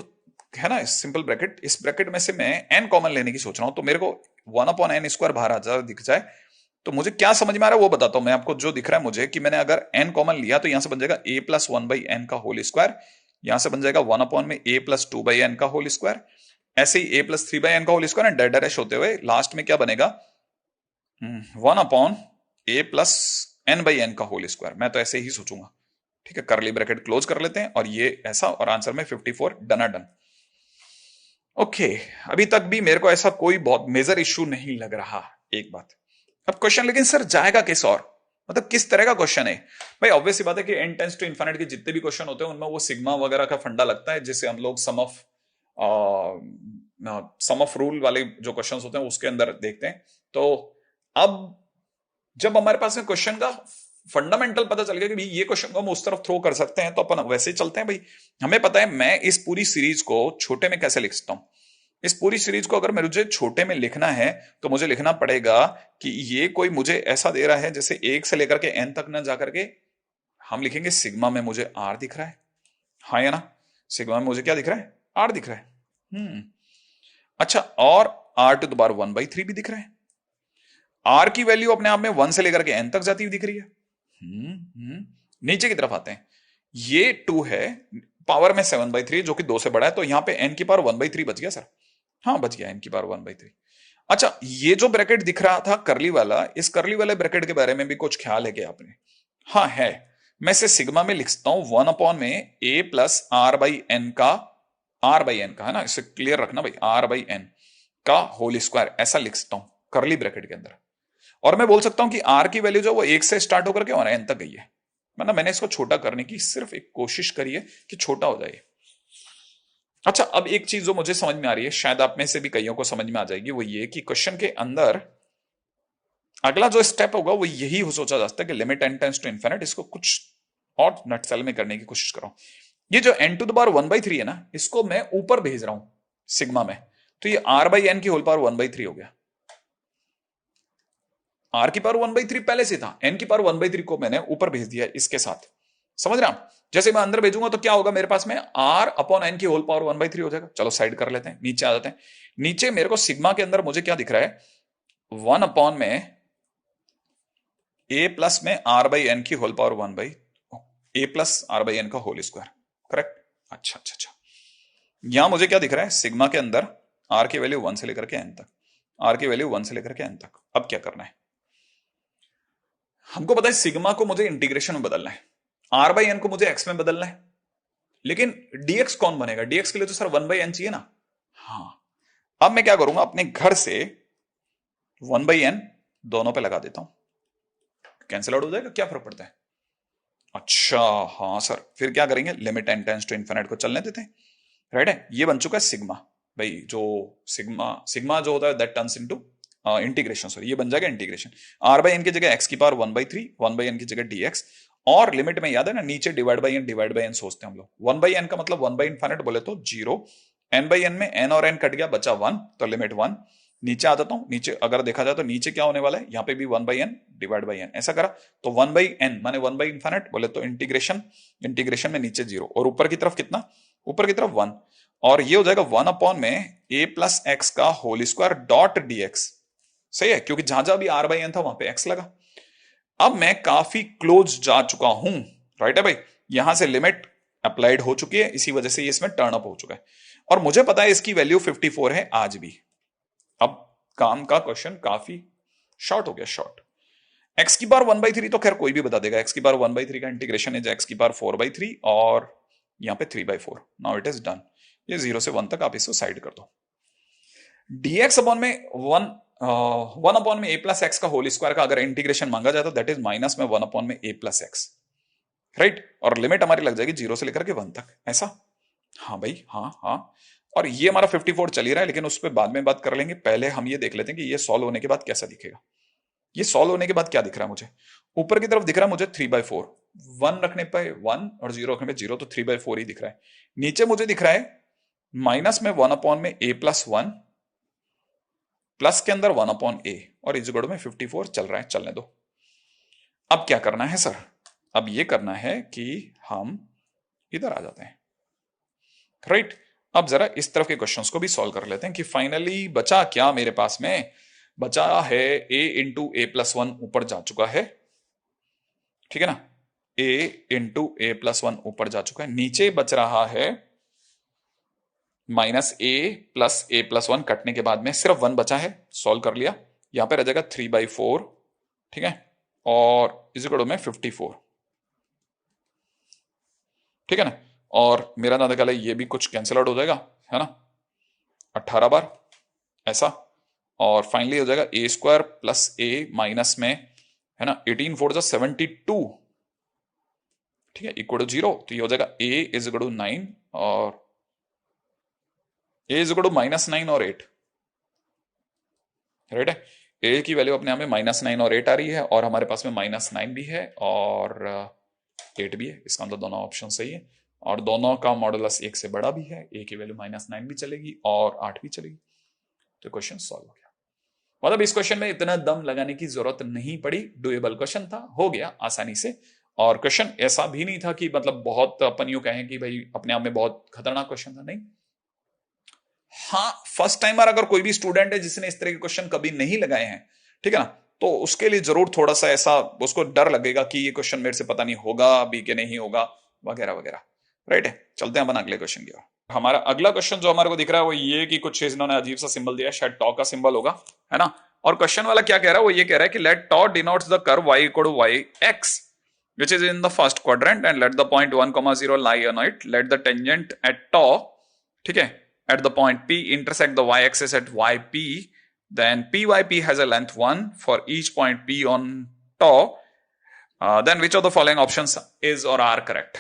है ना सिंपल ब्रैकेट, इस ब्रैकेट में से मैं n कॉमन लेने की सोच रहा हूं, तो मेरे को 1/n² बाहर आ जाए दिख जाए। तो मुझे क्या समझ में आ रहा है वो बताता हूं मैं आपको। जो दिख रहा है मुझे कि मैंने अगर n कॉमन लिया तो यहां से बन जाएगा a+1/n का होल स्क्वायर, यहां से बन जाएगा 1/a+2/n का होल स्क्वायर, ऐसे ही a+3/n का होल स्क्वायर एंड डैश होते हुए लास्ट में क्या बनेगा 1/a+n/n का होल स्क्वायर। मैं तो ऐसे ही सोचूंगा, ठीक है। करली ब्रैकेट क्लोज कर लेते हैं और ये ऐसा, और आंसर में 54 डना डन। ओके, अभी तक भी मेरे को ऐसा कोई बहुत मेजर इश्यू नहीं लग रहा। एक बात, अब क्वेश्चन लेकिन सर जाएगा किस और, मतलब किस तरह का क्वेश्चन है भाई। ऑब्वियस सी बात है कि n टेंस टू इनफिनिट के जितने भी क्वेश्चन होते हैं उनमें वो सिग्मा वगैरह का फंडा लगता है, जिससे हम लोग सम ऑफ रूल वाले जो क्वेश्चंस होते हैं उसके अंदर देखते हैं। तो अब जब हमारे पास में क्वेश्चन का फंडामेंटल पता चल गया कि भाई ये क्वेश्चन को हम उस तरफ थ्रो कर सकते हैं, तो अपन वैसे ही चलते हैं भाई। हमें पता है मैं इस पूरी सीरीज को छोटे में कैसे लिख सकता हूं। इस पूरी सीरीज को अगर मुझे छोटे में लिखना है तो मुझे लिखना पड़ेगा कि ये कोई मुझे ऐसा दे रहा है जैसे 1 से लेकर के n तक ना जाकर के हम लिखेंगे सिग्मा में मुझे r दिख रहा है, हाँ या ना। सिग्मा में मुझे क्या दिख रहा है, r दिख रहा है। अच्छा, और r⁻⁻⁴ भी दिख रहा है। r की वैल्यू अपने आप में 1 से लेकर के n तक जाती हुई दिख रही है। नीचे की तरफ आते हैं, ये 2 है, पावर में 7/3 जो कि 2 से बड़ा है, तो यहां पे n की पावर 1/3 बच गया सर। हाँ बच गया, n की पावर 1/3। अच्छा, ये जो ब्रैकेट दिख रहा था करली वाला, इस करली वाले ब्रैकेट के बारे में भी कुछ ख्याल है क्या आपने? हाँ है। मैं इसे सिग्मा में लिख सकता हूं 1 में a+r/n का, r/n का है ना, इसे क्लियर रखना भाई, r/n का होल स्क्वायर ऐसा लिख सकता हूं करली ब्रैकेट के अंदर। और मैं बोल सकता हूं कि r की वैल्यू जो वो 1 से स्टार्ट होकर के और n तक गई है, मतलब मैंने इसको छोटा करने की सिर्फ एक कोशिश करी है कि छोटा हो जाए। अच्छा, अब एक चीज जो मुझे समझ में आ रही है, शायद आप में से भी कईयों को समझ में आ जाएगी, वो ये कि क्वेश्चन के अंदर अगला जो स्टेप होगा वो यही हो सोचा जा सकता है कि limit n tends to infinite, इसको कुछ और नटसेल में करने की कोशिश कर रहा हूं। ये जो n⁻⁻⁴ है ना, इसको मैं ऊपर भेज रहा हूं सिग्मा में, तो ये r/n की होल पावर 1/3 हो गया। r की पावर 1/3 पहले से था, n की पावर 1/3 को मैंने ऊपर भेज दिया इसके साथ, समझ रहे आप। जैसे मैं अंदर भेजूंगा तो क्या होगा मेरे पास में r/n की होल पावर 1/3 हो जाएगा। चलो साइड कर लेते हैं, नीचे आ जाते हैं। नीचे मेरे को सिग्मा के अंदर मुझे क्या दिख रहा है, 1 में a प्लस में r/n की होल पावर 1/a+r/n का होल स्क्वायर, करेक्ट। अच्छा अच्छा अच्छा, यहां मुझे क्या दिख रहा है, सिग्मा के अंदर r की वैल्यू 1 से लेकर के n तक, r की वैल्यू 1 से लेकर के n तक। अब क्या करना है, हमको पता है सिग्मा को मुझे इंटीग्रेशन में बदलना है, r/n को मुझे x में बदलना है, लेकिन dx कौन बनेगा, dx के लिए तो सर 1/n चाहिए ना। हाँ, अब मैं क्या करूंगा, अपने घर से 1/n दोनों पे लगा देता हूं, कैंसिल आउट हो जाएगा, क्या फर्क पड़ता है। अच्छा हाँ सर, फिर क्या करेंगे, limit n tends to infinite को चलने देते हैं, राइट है। ये बन चुका है सिग्मा भाई, जो सिग्मा सिग्मा जो होता है that turns into integration, sorry ये बन जाएगा इंटीग्रेशन, r/n की जगह x की पावर 1/3, 1/n की जगह dx, और लिमिट में याद है ना नीचे डिवाइड बाई n सोचते हैं हम लोग। 1/n का मतलब 1/∞ बोले तो 0, n/n में n और n कट गया बचा 1, तो लिमिट 1। नीचे आ जाता हूं, नीचे अगर देखा जाए तो नीचे क्या होने वाला है, यहाँ पे भी 1/n डिवाइड बाई n ऐसा करा, तो 1/n माने 1/∞ बोले तो इंटीग्रेशन, इंटीग्रेशन में नीचे 0 और ऊपर की तरफ कितना, ऊपर की तरफ 1, और ये हो जाएगा 1 में a+x का होल स्क्वायर डॉट dx। सही है, क्योंकि जहां जहां भी r/n था वहां पे x लगा। अब मैं काफी क्लोज जा चुका हूं, राइट है भाई, यहां से लिमिट अप्लाइड हो चुकी है, इसी वजह से ये इसमें टर्न अप हो चुका है, और मुझे पता है इसकी वैल्यू 54 है आज भी। अब काम का क्वेश्चन काफी शॉर्ट हो गया, शॉर्ट। x की पावर 1/3 तो खैर कोई भी बता देगा, x की पावर 1/3 का इंटीग्रेशन है x की पावर 4/3 और यहाँ पे 3/4। नाउ इट इज डन, ये 0 से 1 तक आप इसको साइड कर दो। dx अपॉन में 1 में a+x का होल स्क्वायर का अगर इंटीग्रेशन मांगा जाए तो दैट इज माइनस में 1 में a+x, राइट। और लिमिट हमारी लग जाएगी 0 से लेकर के 1 तक, ऐसा। हाँ भाई हाँ हाँ, और ये हमारा 54 चल ही रहा है, लेकिन उस पर बाद में बात कर लेंगे। पहले हम ये देख लेते हैं कि ये सॉल्व होने के बाद कैसा दिखेगा। ये सॉल्व होने के बाद क्या दिख रहा है मुझे, ऊपर की तरफ दिख रहा है मुझे 3/4, 1 रखने पे 1 और 0 रखने पे 0, तो 3/4 ही दिख रहा है। नीचे मुझे दिख रहा है माइनस में 1 में a+1, प्लस के अंदर 1/a, और इस में 54 चल रहा है, चलने दो। अब क्या करना है सर, अब ये करना है कि हम इधर आ जाते हैं, राइट। अब जरा इस तरफ के क्वेश्चंस को भी सॉल्व कर लेते हैं कि फाइनली बचा क्या मेरे पास में, बचा है a इंटू a+1 ऊपर जा चुका है, ठीक है ना, a इंटू a+1 ऊपर जा चुका है, नीचे बच रहा है -a प्लस a+1 कटने के बाद में सिर्फ 1 बचा है, सॉल्व कर लिया, यहां पे रह जाएगा 3/4, ठीक है, और इसी में 54, ठीक है ना, और मेरा ना ख्याल है ये भी कुछ कैंसिल आउट हो जाएगा, है ना, 18 बार ऐसा, और फाइनली हो जाएगा a² प्लस a माइनस में, है ना, 18 4 जा 72, ठीक है, इक्वल टू 0, तो ये हो जाएगा a इज इक्वल टू 9 और a इज इक्वल टू -9 और 8, राइट है। a की वैल्यू अपने आप में -9 और 8 आ रही है, और हमारे पास में -9 भी है और 8 भी है, इसका मतलब दोनों ऑप्शन सही है, और दोनों का मॉडुलस 1 से बड़ा भी है, a की वैल्यू -9 भी चलेगी और 8 भी चलेगी, तो क्वेश्चन सॉल्व हो गया। मतलब इस क्वेश्चन में इतना दम लगाने की जरूरत नहीं पड़ी, डुएबल क्वेश्चन था, हो गया आसानी से, और क्वेश्चन ऐसा भी नहीं था कि मतलब बहुत अपन यूं कहें कि भाई अपने आप में बहुत खतरनाक क्वेश्चन था, नहीं। हाँ, फर्स्ट टाइमर अगर कोई भी स्टूडेंट है जिसने इस तरह के क्वेश्चन कभी नहीं लगाए हैं, ठीक है ना, तो उसके लिए जरूर थोड़ा सा ऐसा उसको डर लगेगा कि ये क्वेश्चन मेरे से पता नहीं होगा अभी कि नहीं होगा, वगैरह वगैरह, राइट है। चलते हैं अपन अगले क्वेश्चन की ओर। हमारा अगला क्वेश्चन जो हमारे को दिख रहा है वो ये कि कुछ इन्होंने अजीब सा सिंबल दिया है, शायद टॉ का सिंबल होगा, है ना, और क्वेश्चन वाला क्या कह रहा है, वो ये कह रहा है कि let tau denotes the curve y equal to yx which is in the first quadrant and let the point 1,0 lie on it, let the tangent at tau, ठीक है, at the point P intersect the y-axis at yp, then PYP has a length 1 for each point P on tau, then which of the following options is or are correct।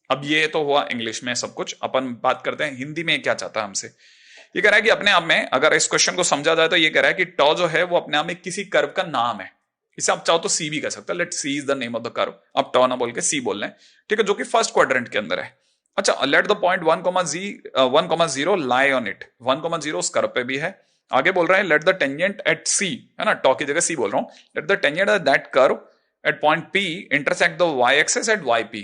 अब ये तो हुआ English में सब कुछ, अपन बात करते हैं हिंदी में क्या चाहता है हमसे। ये कह रहा है कि अपने आप में अगर इस क्वेश्चन को समझा जाए तो ये कह रहा है कि टॉ जो है वो अपने आप में किसी कर्व का नाम है, इसे आप चाहो तो सी भी कह सकते हैं, let see is the name of the curve, आप टॉ ना बोल के सी बोल रहे हैं, ठीक है, जो कि फर्स्ट क्वाड्रेंट के अंदर है। अच्छा, let the point 1,0 lie on it, 1,0 उस कर्व पे भी है। आगे बोल रहे हैं let the tangent at C, है ना, टॉ की जगह सी बोल रहा हूं, let the tangent at that curve at point P intersect the y axis at y P.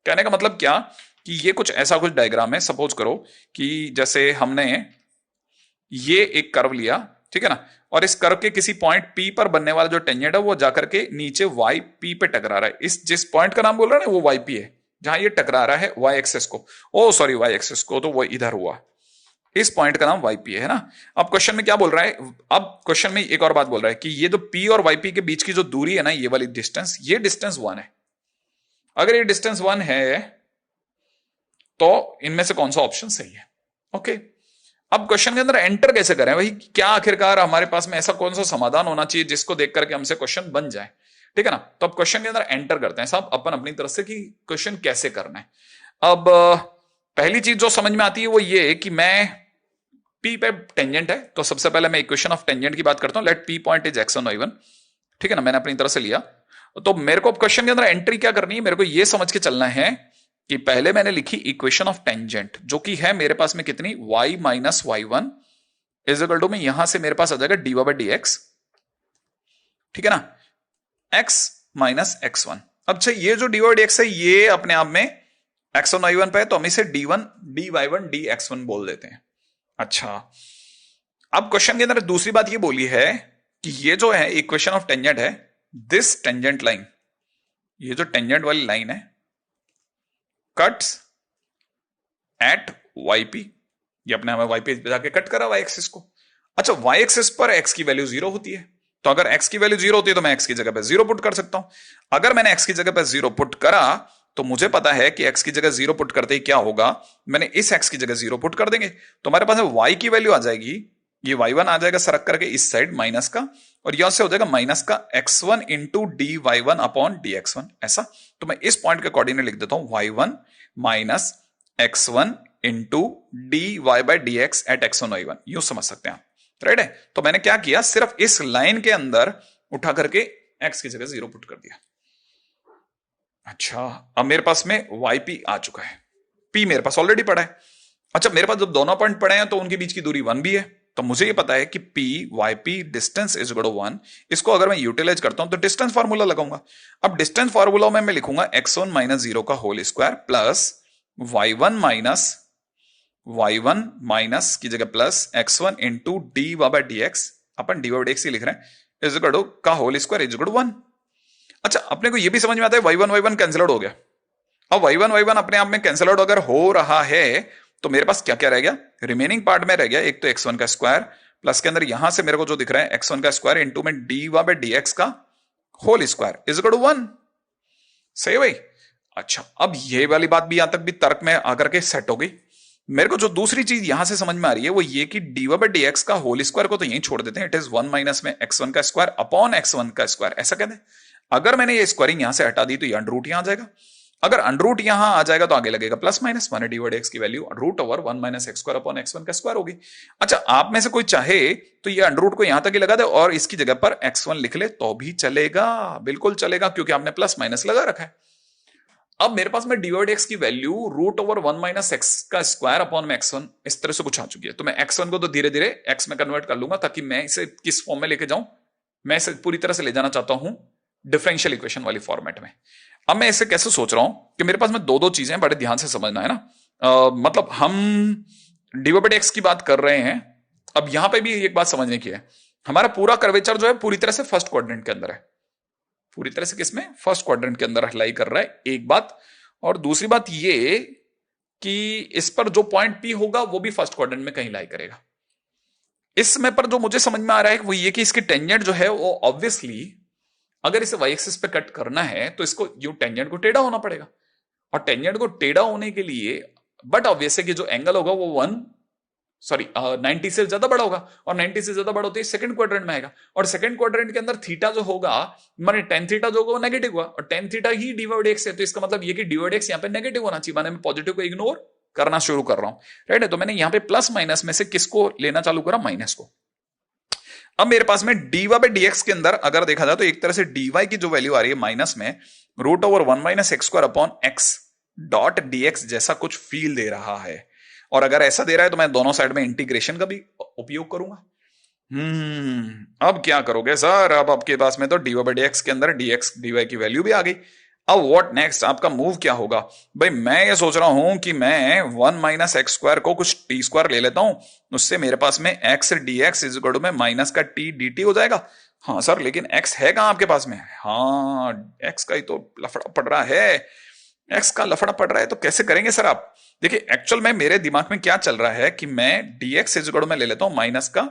कहने का मतलब क्या कि ये कुछ ऐसा कुछ डायग्राम है, सपोज करो कि जैसे हमने ये एक कर्व लिया, ठीक है ना, और इस कर्व के किसी पॉइंट P पर बनने वाला जो टेंजेंट है वो जाकर के नीचे वाई पी पे टकरा रहा है, इस जिस पॉइंट का नाम बोल रहा है ना वो वाई पी है, जहां ये टकरा रहा है वाई एक्सेस को, ओ सॉरी वाई एक्सेस को, तो वो इधर हुआ, इस पॉइंट का नाम वाई पी है ना। अब क्वेश्चन में क्या बोल रहा है, अब क्वेश्चन में एक और बात बोल रहा है कि ये जो P और वाई पी के बीच की जो दूरी है ना, ये वाली डिस्टेंस, ये डिस्टेंस 1 है। अगर ये डिस्टेंस 1 है तो इनमें से कौन सा ऑप्शन सही है, ओके। अब क्वेश्चन के अंदर एंटर कैसे करें भाई, क्या आखिरकार हमारे पास में ऐसा कौन सा समाधान होना चाहिए जिसको देख करके हमसे क्वेश्चन बन जाए, ठीक है ना। तो अब क्वेश्चन के अंदर एंटर करते हैं साहब अपन अपनी तरफ से कि क्वेश्चन कैसे करना है। अब पहली चीज जो समझ में आती है वो ये कि मैं P पे टेंजेंट है, तो सबसे पहले मैं इक्वेशन ऑफ टेंजेंट की बात करता हूं, late P point is x1 y1, ठीक है ना, मैंने अपनी तरफ से लिया। तो मेरे को क्वेश्चन के अंदर एंट्री क्या करनी है, मेरे को यह समझ के चलना है कि पहले मैंने लिखी इक्वेशन ऑफ टेंजेंट जो कि है मेरे पास में कितनी, y minus y1 is equal to में यहां से मेरे पास आ जाएगा dy बाई dx, ठीक है ना, x माइनस x1। अब अच्छा ये जो dy बाई dx है ये अपने आप में x1 y1 पे है, तो हम इसे d1 dy1 dx1 बोल देते हैं। अच्छा, अब क्वेश्चन के अंदर दूसरी बात ये बोली है कि ये जो है इक्वेशन ऑफ टेंजेंट है, दिस टेंजेंट लाइन, ये जो टेंजेंट वाली लाइन है कट्स एट yp, ये अपने हमें yp पे जाके कट करा y एक्सिस को। अच्छा, y एक्सिस पर x की वैल्यू 0 होती है, तो अगर x की वैल्यू 0 होती है तो मैं x की जगह पे 0 पुट कर सकता हूं। अगर मैंने x की जगह पे 0 पुट करा तो मुझे पता है कि x की जगह 0 पुट करते ही क्या होगा, मैंने इस x की जगह 0 पुट कर देंगे तो हमारे पास y की वैल्यू आ जाएगी, ये y1 आ जाएगा सरक करके इस साइड माइनस का, और यहां से हो जाएगा माइनस का x1 into dy1 upon dx1, ऐसा। तो मैं इस पॉइंट के कोऑर्डिनेट लिख देता हूं y1 minus x1 into D Y by D x at x1 y1, यूं समझ सकते हैं आप, राइट है। तो मैंने क्या किया, सिर्फ इस लाइन के अंदर उठा करके x की जगह 0 पुट कर दिया। अच्छा, अब मेरे पास में yp आ चुका है, p मेरे पास ऑलरेडी पड़ा है। अच्छा, मेरे पास जब दोनों पॉइंट पड़े हैं तो उनके बीच की दूरी 1 भी है, तो मुझे ये पता है कि p yp distance is equal to 1। इसको अगर मैं यूटिलाइज करता हूं तो डिस्टेंस फार्मूला लगाऊंगा। अब डिस्टेंस फार्मूला में मैं लिखूंगा x1 माइनस 0 का whole square plus y1 minus की जगह plus x1 into D Y by D X, अपन डी वाई डी एक्स ही लिख रहे हैं, इज इक्वल टू का whole square is equal to 1। अच्छा, अपने को ये भी समझ में आता है y1 कैंसिल आउट हो गया। अब y1 अपने आप में कैंसिल आउट अगर हो रहा है तो मेरे पास क्या क्या रह गया, रिमेनिंग पार्ट में रह गया एक तो x1 का स्क्वायर प्लस के अंदर यहां से मेरे को जो दिख रहा है x1 का स्क्वायर इंटू में D Y by D x का whole square is equal to 1। सही भाई। अच्छा, अब ये वाली बात भी यहां तक भी तर्क में आकर के सेट हो गई। मेरे को जो दूसरी चीज यहां से समझ में आ रही है वो ये कि d Y by D x का होल स्क्वायर को तो यहीं छोड़ देते हैं, इट इज 1 माइनस में x1 का स्क्वायर अपॉन x1 का स्क्वायर, ऐसा कहते हैं। अगर मैंने ये स्क्वायरिंग यहां से हटा दी तो ये अंडर रूट यहां आ जाएगा। अगर अंडर रूट यहां आ जाएगा तो आगे लगेगा plus minus 1 d Y D x की value root over 1 minus x square upon x1 का स्क्वायर होगी। अच्छा, आप में से कोई चाहे तो ये अंडर रूट को यहां तक ही लगा दे और इसकी जगह पर x1 लिख ले तो भी चलेगा, बिल्कुल चलेगा, क्योंकि आपने प्लस माइनस लगा रखा है। अब मेरे पास में डी वाई डी एक्स की value root over 1 minus x का स्क्वायर अपॉन में x1 इस तरह से कुछ आ चुकी है। तो मैं x1 को तो धीरे धीरे x में कन्वर्ट कर लूंगा ताकि मैं इसे किस फॉर्म में लेके जाऊं, मैं इसे पूरी तरह से ले जाना चाहता हूं डिफरेंशियल इक्वेशन वाली फॉर्मेट में। अब मैं इसे कैसे सोच रहा हूं कि मेरे पास में दो चीजें बड़े ध्यान से समझना है ना। मतलब हम d Y by D x की बात कर रहे हैं। अब यहां पे भी एक बात समझने की है, हमारा पूरा कर्वेचर जो है पूरी तरह से फर्स्ट क्वाड्रेंट के अंदर है, पूरी तरह से किसमें, फर्स्ट क्वाड्रेंट के अंदर लाई कर रहा है, एक बात। और दूसरी बात ये कि इस पर जो पॉइंट पी होगा वो भी फर्स्ट क्वाड्रेंट में कहीं लाई करेगा। इसमें पर जो मुझे समझ में आ रहा है वो ये कि इसकी टेंजेंट जो है वो ऑब्वियसली अगर इसे वाई एक्सिस पे कट करना है तो इसको यूं टेंजेंट को टेढ़ा होना पड़ेगा, और टेंजेंट को टेढ़ा होने के लिए बट ऑब्वियस है कि जो एंगल होगा वो 90 से ज्यादा बड़ा होगा, और 90 से ज्यादा बड़ा होते ही सेकंड क्वाड्रेंट में आएगा, और सेकंड क्वाड्रेंट के अंदर थीटा जो होगा माने टेन थीटा जो होगा वो नेगेटिव होगा, और टेन थीटा ही डी वाई डी एक्स है, तो इसका मतलब ये कि डी वाई डी एक्स यहाँ पे नेगेटिव होना चाहिए, माने मैं पॉजिटिव को इग्नोर करना शुरू कर रहा हूं, राइट है। तो मैंने यहाँ पे प्लस माइनस में से किसको लेना चालू करा, माइनस को। अब मेरे पास में D Y by D x के अंदर अगर देखा जाए तो एक तरह से डी वाई की जो वैल्यू आ रही है माइनस में root over 1 minus x square upon x dot d x जैसा कुछ फील दे रहा है, और अगर ऐसा दे रहा है तो मैं दोनों साइड में इंटीग्रेशन का भी उपयोग करूंगा। अब क्या करोगे सर, अब आपके पास में तो d Y by D x के अंदर डी एक्स डी वाई की वैल्यू भी आ गई। अब व्हाट नेक्स्ट, आपका मूव क्या होगा? भाई मैं ये सोच रहा हूं कि मैं 1 माइनस एक्स स्क्वायर को कुछ टी स्क्वायर ले लेता हूं, उससे मेरे पास में x d x is equal to में माइनस का टी डी टी हो जाएगा। हाँ सर, लेकिन एक्स है कहां आपके पास में? हाँ, एक्स का ही तो लफड़ा पड़ रहा है, एक्स का लफड़ा पड़ रहा है, तो कैसे करेंगे सर आप? देखिए एक्चुअल में मेरे दिमाग में क्या चल रहा है कि मैं d x is equal to में ले लेता हूं माइनस का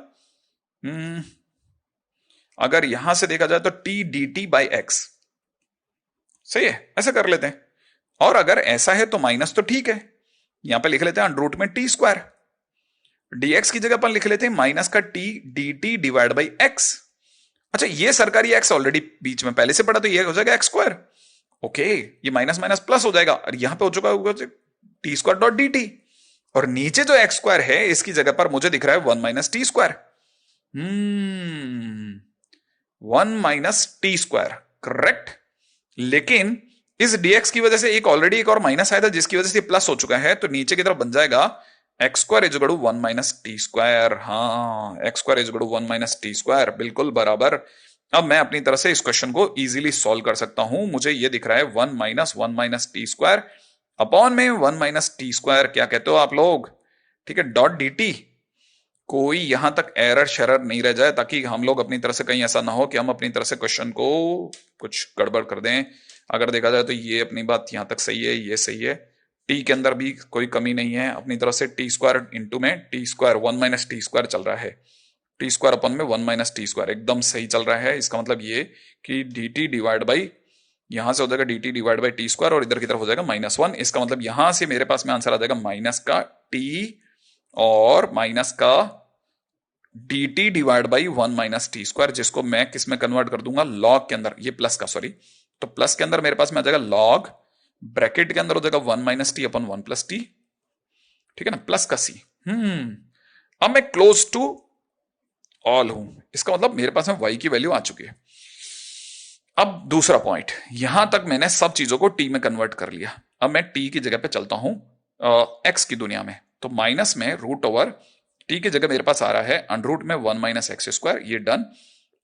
अगर यहां से देखा जाए तो T d T by x, सही है, ऐसा कर लेते हैं। और अगर ऐसा है तो माइनस तो ठीक है, यहां पे लिख लेते हैं अंडर रूट में टी स्क्वायर, डीएक्स की जगह अपन लिख लेते हैं माइनस का t d T divide by x. अच्छा, ये सरकारी एक्स ऑलरेडी बीच में पहले से पड़ा तो ये हो जाएगा एक्स स्क्वायर, ओके, ये माइनस माइनस प्लस हो जाएगा, और यहां पे हो चुका होगा T square dot D T, और नीचे जो एक्स स्क्वायर है इसकी जगह पर मुझे दिख रहा है 1 minus t square, 1 minus t square, correct. लेकिन इस dx की वजह से एक ऑलरेडी एक और माइनस आया था जिसकी वजह से प्लस हो चुका है, तो नीचे की तरफ बन जाएगा x square is equal to 1 minus t square. हाँ, x square is equal to 1 minus t square, बिल्कुल बराबर। अब मैं अपनी तरफ से इस क्वेश्चन को इजीली सॉल्व कर सकता हूं। मुझे ये दिख रहा है 1 माइनस टी स्क्वायर अपॉन में 1 माइनस टी स्क्वायर, क्या कहते हो आप लोग? ठीक है, डॉट डी टी। कोई यहां तक एरर शरर नहीं रह जाए, ताकि हम लोग अपनी तरफ से कहीं ऐसा ना हो कि हम अपनी तरफ से क्वेश्चन को कुछ गड़बड़ कर दें। अगर देखा जाए तो ये अपनी बात यहां तक सही है, ये सही है, टी के अंदर भी कोई कमी नहीं है, अपनी तरफ से टी स्क्वायर इंटू में T square 1 minus t square चल रहा है, टी स्क्वायर अपन में 1 माइनस टी स्क्वायर एकदम सही चल रहा है। इसका मतलब ये कि डी टी डिवाइड बाई, यहां से हो जाएगा D T divide by T square और इधर की तरफ हो जाएगा -1। इसका मतलब यहां से मेरे पास में आंसर आ जाएगा माइनस का टी और माइनस का D T divide by 1 minus t square, जिसको मैं किस में कन्वर्ट कर दूंगा, लॉग के अंदर, ये प्लस का, सॉरी, तो प्लस के अंदर मेरे पास में आ जाएगा लॉग, ब्रैकेट के अंदर हो जाएगा 1 माइनस टी अपन 1 प्लस टी, ठीक है ना, प्लस का सी। अब मैं क्लोज टू ऑल हूं, इसका मतलब मेरे पास में y की वैल्यू आ चुकी है। अब दूसरा पॉइंट, यहां तक मैंने सब चीजों को t में कन्वर्ट कर लिया। अब मैं t की जगह पे चलता हूं x की दुनिया में, तो माइनस में रूट ओवर t की जगह मेरे पास आ रहा है अंडर रूट में 1 माइनस एक्स स्क्वायर, ये डन।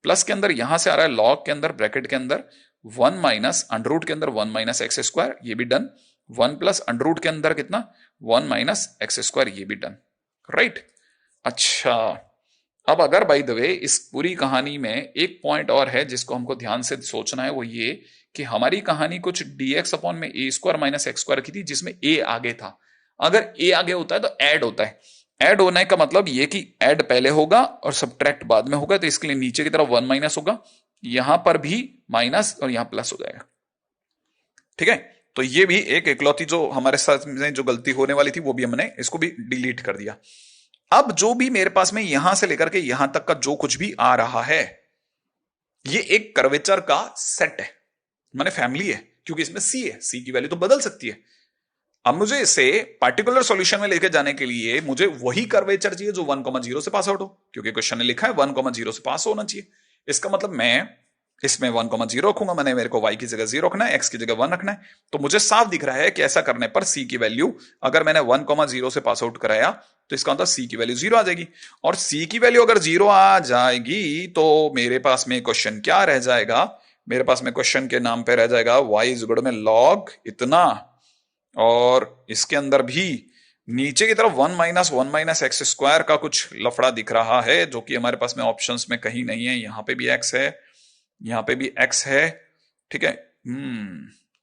प्लस के अंदर यहां से आ रहा है लॉग के अंदर ब्रैकेट के अंदर 1 माइनस अंडर रूट के अंदर 1 माइनस एक्स स्क्वायर, ये भी डन। 1 प्लस अंडर रूट के अंदर कितना 1 माइनस एक्स स्क्वायर, ये भी डन, राइट। अच्छा, अब अगर बाय द वे इस पूरी कहानी में एक पॉइंट और है जिसको हमको ध्यान से सोचना है, वो ये कि हमारी कहानी कुछ dx अपॉन में ए स्क्वायर माइनस एक्स स्क्वायर की थी, जिसमें a आगे था। अगर a आगे होता है तो ऐड होता है। ऐड होने का मतलब ये कि ऐड पहले होगा और सब्ट्रैक्ट बाद में होगा, तो इसके लिए नीचे की तरफ 1 माइनस होगा, यहां पर भी माइनस और यहां प्लस हो जाएगा। ठीक है, तो ये भी एक इकलौती जो हमारे साथ में जो गलती होने वाली थी, वो भी हमने इसको भी डिलीट कर दिया। अब जो भी मेरे पास में यहां से लेकर के यहां तक का जो कुछ भी आ रहा है, ये एक कर्वेचर का सेट है, माने फैमिली है, क्योंकि इसमें सी है, सी की वैल्यू तो बदल सकती है। अब मुझे इसे पार्टिकुलर सॉल्यूशन में लेकर जाने के लिए मुझे वही कर्वेचर चाहिए जो 1,0 से पास आउट हो, क्योंकि क्वेश्चन ने लिखा है 1,0 से पास होना चाहिए। इसका मतलब मैं इसमें 1,0 रखूंगा, मैंने मेरे को y की जगह 0 रखना है, x की जगह 1 रखना है। तो मुझे साफ दिख रहा है कि ऐसा करने पर c की वैल्यू, अगर मैंने 1,0 से पास आउट कराया तो इसका मतलब c की वैल्यू 0 आ जाएगी। और c की वैल्यू अगर 0 आ जाएगी तो मेरे पास में क्वेश्चन क्या रह जाएगा, मेरे पास में क्वेश्चन के नाम पे रह जाएगा y इज इक्वल में log इतना, और इसके अंदर भी नीचे की तरफ 1 माइनस एक्स स्क्वायर का कुछ लफड़ा दिख रहा है, जो कि हमारे पास में ऑप्शंस में कहीं नहीं है। यहां पे भी x है, यहां पे भी x है, ठीक है।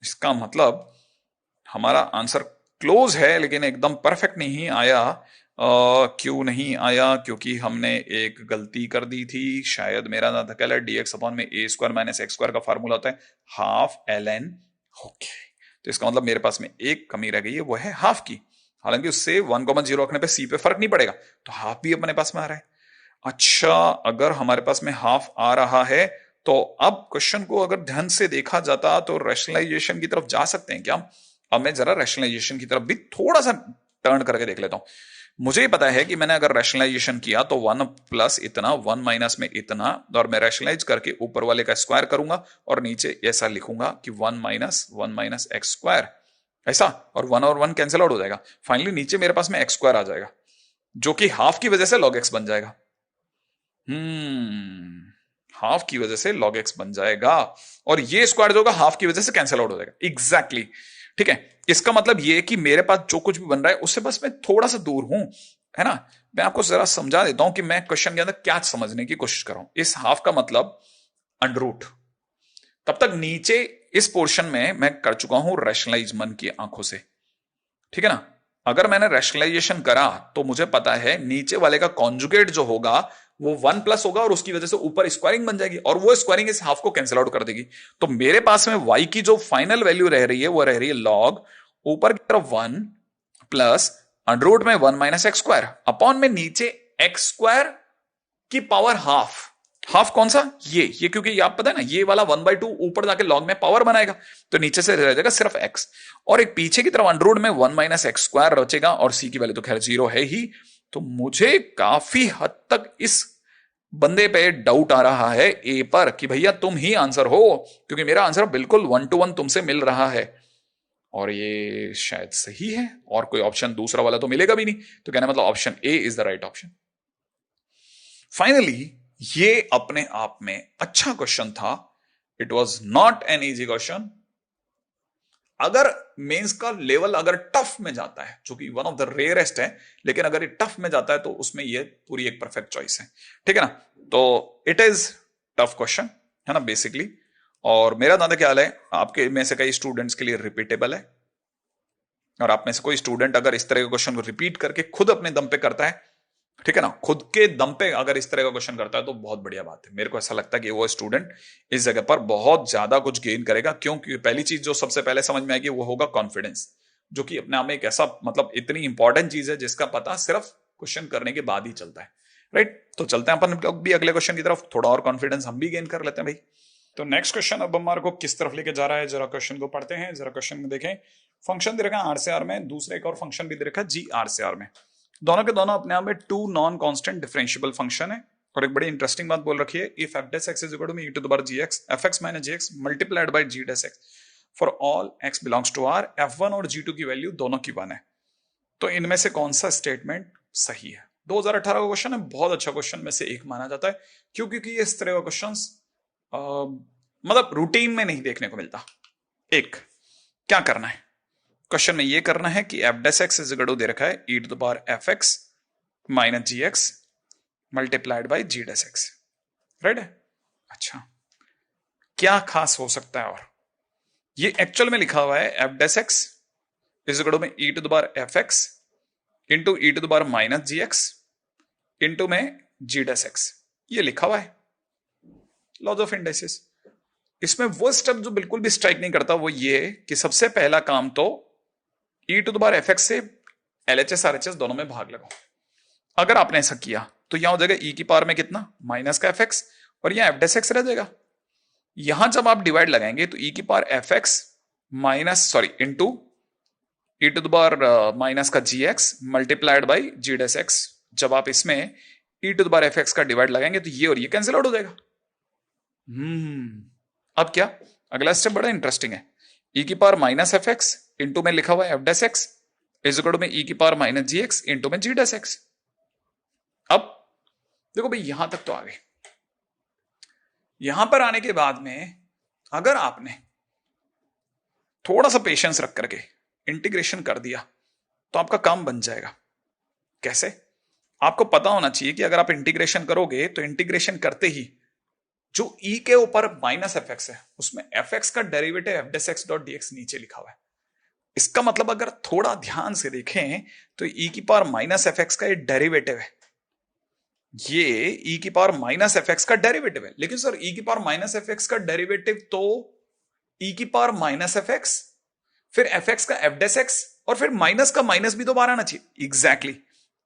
इसका मतलब हमारा आंसर क्लोज है, लेकिन एकदम परफेक्ट नहीं आया। क्यों नहीं आया? क्योंकि हमने एक गलती कर दी थी, शायद मेरा ना था क्या, dx अपॉन में a square minus x square का फार्मूला होता है हाफ ln। ओके, तो इसका मतलब मेरे पास में एक कमी रह गई है, वो है हाफ की। हालांकि उससे 1,0 रखने पे c पे फर्क नहीं पड़ेगा, तो हाफ भी अपने पास में आ रहा है। अच्छा, अगर हमारे पास में हाफ आ रहा है तो अब क्वेश्चन को अगर ध्यान से देखा जाता तो रैशनलाइजेशन की तरफ जा सकते हैं क्या? अब मैं जरा रैशनलाइजेशन की तरफ भी थोड़ा सा टर्न करके देख लेता हूं। मुझे पता है कि मैंने अगर रैशनलाइजेशन किया तो 1 प्लस इतना 1 माइनस में इतना, और मैं रैशनलाइज करके ऊपर वाले का स्क्वायर करूंगा और नीचे ऐसा लिखूंगा कि 1 माइनस एक्स स्क्वायर, ऐसा, और 1 और 1 कैंसिल आउट हो जाएगा। फाइनली नीचे मेरे पास में एक्स स्क्वायर आ जाएगा, जो कि हाफ की वजह से लॉग एक्स बन जाएगा। हाफ की वजह से log x बन जाएगा, और ये स्क्वायर जो होगा हाफ की वजह से कैंसिल आउट हो जाएगा। एग्जैक्टली ठीक है, इसका मतलब ये कि मेरे पास जो कुछ भी बन रहा है उससे बस मैं थोड़ा सा दूर हूं, है ना। मैं आपको जरा समझा देता हूं कि मैं क्वेश्चन के अंदर क्या समझने की कोशिश कर रहा हूं। इस हाफ का मतलब अंडर रूट, तब तक नीचे इस पोर्शन में मैं कर चुका हूं रैशनलाइज मन की आंखों से, ठीक है ना। अगर मैंने रैशनलाइजेशन करा तो मुझे पता है नीचे वाले का कॉन्जुगेट जो होगा वो 1 प्लस होगा, और उसकी वजह से ऊपर स्क्वायरिंग बन जाएगी, और वो स्क्वायरिंग इस हाफ को कैंसिल आउट कर देगी। तो मेरे पास में y की जो फाइनल वैल्यू रह रही है वो रह रही है लॉग ऊपर की तरफ 1 प्लस अंडर रूट में 1 माइनस एक्स स्क्वायर अपॉन में नीचे एक्स स्क्वायर की पावर हाफ। हाफ कौन सा? ये क्योंकि आप पता है ना, ये वाला 1/2 ऊपर जाके लॉग में पावर बनाएगा, तो नीचे से रह जाएगा सिर्फ x, और एक पीछे की तरफ अंडर रूट में 1 माइनस एक्स स्क्वायर रचेगा, और c की वैल्यू तो खैर 0 है ही। तो मुझे काफी हद तक इस बंदे पे डाउट आ रहा है ए पर कि भैया तुम ही आंसर हो, क्योंकि मेरा आंसर बिल्कुल 1 to 1 तुमसे मिल रहा है, और ये शायद सही है, और कोई ऑप्शन दूसरा वाला तो मिलेगा भी नहीं। तो कहना मतलब option A is the right option. Finally ये अपने आप में अच्छा क्वेश्चन था। It was not an easy question. अगर मेंस का लेवल अगर टफ में जाता है, जो कि वन ऑफ द रेयरेस्ट है, लेकिन अगर ये टफ में जाता है तो उसमें ये पूरी एक परफेक्ट चॉइस है, ठीक है ना। तो इट इज टफ क्वेश्चन, है ना, बेसिकली। और मेरा दादा ख्याल है आपके में से कई स्टूडेंट्स के लिए रिपीटेबल है, और आप में से कोई स्टूडेंट अगर इस तरह के क्वेश्चन को रिपीट करके खुद अपने दम पे करता है, ठीक है ना, खुद के दम पे अगर इस तरह का क्वेश्चन करता है तो बहुत बढ़िया बात है। मेरे को ऐसा लगता है कि वो स्टूडेंट इस जगह पर बहुत ज्यादा कुछ गेन करेगा, क्योंकि पहली चीज जो सबसे पहले समझ में आएगी वो होगा कॉन्फिडेंस, जो कि अपने आप में एक ऐसा मतलब इतनी इंपॉर्टेंट चीज है जिसका पता सिर्फ क्वेश्चन करने के बाद ही चलता है, राइट। तो चलते हैं अपन लोग भी अगले क्वेश्चन की तरफ, थोड़ा और कॉन्फिडेंस हम भी गेन कर लेते हैं भाई। तो नेक्स्ट क्वेश्चन अब हमारे को किस तरफ लेके जा रहा है, जरा क्वेश्चन को पढ़ते हैं। जरा क्वेश्चन में देखें, फंक्शन दे रखा है आर से आर में, दूसरा एक और फंक्शन भी दे रखा है जी आर से आर में। दोनों के दोनों अपने आप में two non constant differentiable function है। और एक बड़ी इंटरेस्टिंग बात बोल रखी है, if f dash x is equal to e to the power g x f x minus g x multiplied by g dash x for all x belongs to R, F1 और G2 की value दोनों की 1 है। तो इनमें से कौन सा स्टेटमेंट सही है? 2018 का क्वेश्चन है, बहुत अच्छा क्वेश्चन में से एक माना जाता है। क्यों? क्योंकि ये इस तरह का क्वेश्चन मतलब रूटीन में नहीं देखने को मिलता। एक, क्या करना है क्वेश्चन में? ये करना है कि f dash x is equal to दे रखा है e to the power f x minus g x multiplied by g dash x. Right है? अच्छा, क्या खास हो सकता है? और ये एक्चुअल में लिखा हुआ है f dash x is equal to में e to the power f x into e to the power minus g x into में जी डैश एक्स, ये लिखा हुआ है लॉज ऑफ इंडाइसिस। इसमें वो स्टेप जो बिल्कुल भी स्ट्राइक नहीं करता वो ये कि सबसे पहला काम तो e to the power f x से एलएचएस आरएचएस दोनों में भाग लगाओ। अगर आपने ऐसा किया तो यहां हो जाएगा ई की पावर में कितना, माइनस का एफ एक्स, और यहां एफ डैश एक्स रह जाएगा। यहां जब आप डिवाइड लगाएंगे तो ई की power f x minus sorry into e to the power minus का g x multiplied by g dash x. जब आप इसमें e to the power f x का डिवाइड लगाएंगे तो ये और ये कैंसिल आउट हो जाएगा। अब क्या? अगला स्टेप बड़ा इंटरेस्टिंग है। ई की power minus f x into में लिखा हुआ है f dash x is equal to में ई की power minus g x into में जी डैश एक्स। अब देखो भाई, यहां तक तो आ गए। यहां पर आने के बाद में अगर आपने थोड़ा सा पेशेंस रख करके इंटीग्रेशन कर दिया तो आपका काम बन जाएगा। कैसे? आपको पता होना चाहिए कि अगर आप इंटीग्रेशन करोगे तो इंटीग्रेशन करते ही जो e के ऊपर माइनस एफ एक्स है उसमें एफ एक्स का derivative f dash x dot d x नीचे लिखा हुआ है। इसका मतलब अगर थोड़ा ध्यान से देखें तो e की पावर माइनस एफ एक्स का ये डेरिवेटिव है। ये e की पावर माइनस एफ एक्स का डेरिवेटिव है, लेकिन सर e की पावर माइनस एफ एक्स का डेरिवेटिव तो e की पावर माइनस एफ एक्स, फिर एफ एक्स का एफ डैश एक्स, और फिर माइनस का माइनस भी तो बाहर आना चाहिए। एग्जैक्टली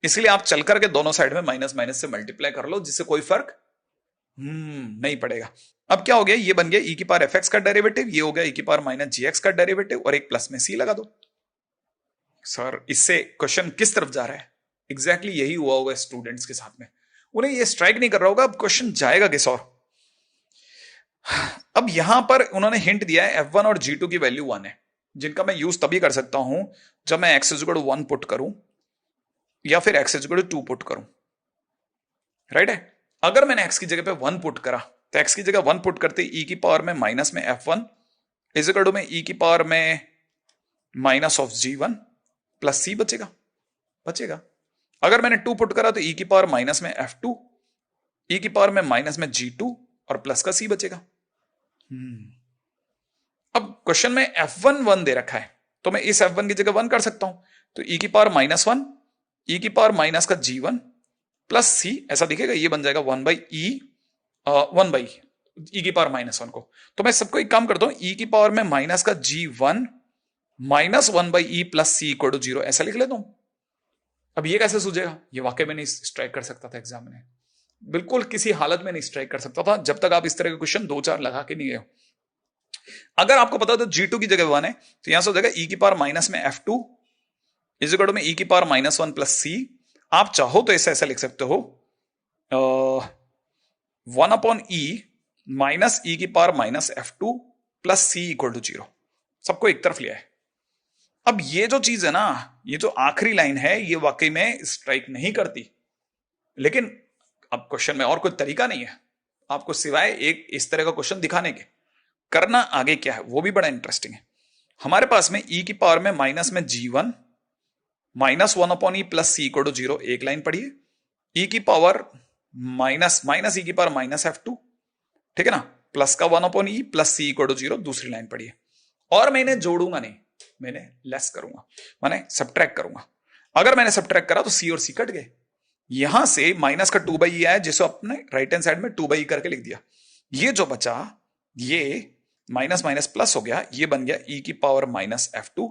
इसलिए आप चल करके दोनों साइड में माइनस माइनस से मल्टीप्लाई कर लो, जिससे कोई फर्क नहीं पड़ेगा। अब क्या हो गया? ये बन गया ई की पावर एफ एक्स का डेरिवेटिव, ये हो गया ई की पावर माइनस जी एक्स का डेरिवेटिव, और एक प्लस में सी लगा दो। सर इससे क्वेश्चन किस तरफ जा रहा है? एग्जैक्टली यही हुआ हुआ है स्टूडेंट्स के साथ में। उन्हें ये स्ट्राइक नहीं कर रहा होगा अब क्वेश्चन जाएगा किस और। अब यहां पर उन्होंने हिंट दिया है F1 और G2 की वैल्यू 1 है, जिनका मैं यूज तभी कर सकता हूं जब मैं x इक्वल टू 1 पुट करूं या फिर x इक्वल टू 2 पुट करूं। राइट है? अगर मैंने x की जगह पे 1 पुट करा तो x की जगह 1 पुट करते e की पावर में माइनस में F1 इज इक्वल टू में e की पावर में minus of G1 plus c बचेगा। अगर मैंने 2 पुट करा तो e की पावर माइनस में F2, e की पावर में माइनस में G2 और प्लस का c बचेगा। अब क्वेश्चन में F1 1 दे रखा है तो मैं इस F1 की जगह 1 कर सकता हूं, तो e की पावर माइनस 1, e की पावर माइनस का G1 प्लस सी, ऐसा दिखेगा। ये बन जाएगा 1 बाई ई की पावर माइनस 1 को। तो मैं सबको एक काम करता हूं, ई की पावर में माइनस का G1 minus 1 by e plus c equal to 0 ऐसा लिख लेता हूं। अब ये कैसे सूझेगा? ये वाकई में नहीं स्ट्राइक कर सकता था एग्जाम में, बिल्कुल किसी हालत में नहीं स्ट्राइक कर सकता था जब तक आप इस तरह के क्वेश्चन 2-4 लगा के नहीं गए हो। अगर आपको पता तो G2 की जगह 1 है तो यहां से हो जाएगा ई की पावर माइनस में F2 इज इक्वल टू में ई की पावर माइनस 1 प्लस सी। आप चाहो तो ऐसा लिख सकते हो 1 अपॉन ई माइनस ई की power minus F2 plus c equal to 0। सबको एक तरफ लिया है। अब ये जो चीज है ना, ये जो आखिरी लाइन है, ये वाकई में स्ट्राइक नहीं करती, लेकिन अब क्वेश्चन में और कोई तरीका नहीं है आपको सिवाय एक इस तरह का क्वेश्चन दिखाने के। करना आगे क्या है वो भी बड़ा इंटरेस्टिंग है। हमारे पास में ई की पावर में माइनस में G1 minus 1 upon e plus c equal to 0 एक लाइन पढ़िए, ई की पावर माइनस ई की पावर माइनस F2, ठीक है ना, प्लस का 1 upon e plus c equal to 0 दूसरी लाइन पढ़िए। और मैंने जोड़ूंगा नहीं, मैंने लेस करूंगा, मैंने सब्ट्रैक्ट करूंगा। अगर मैंने सब्ट्रैक्ट करा तो सी और सी कट गए। यहां से माइनस का 2 बाई ई आया, जिसको अपने राइट हैंड साइड में 2 बाई ई करके लिख दिया। ये जो बचा ये माइनस माइनस प्लस हो गया, ये बन गया ई की power minus F2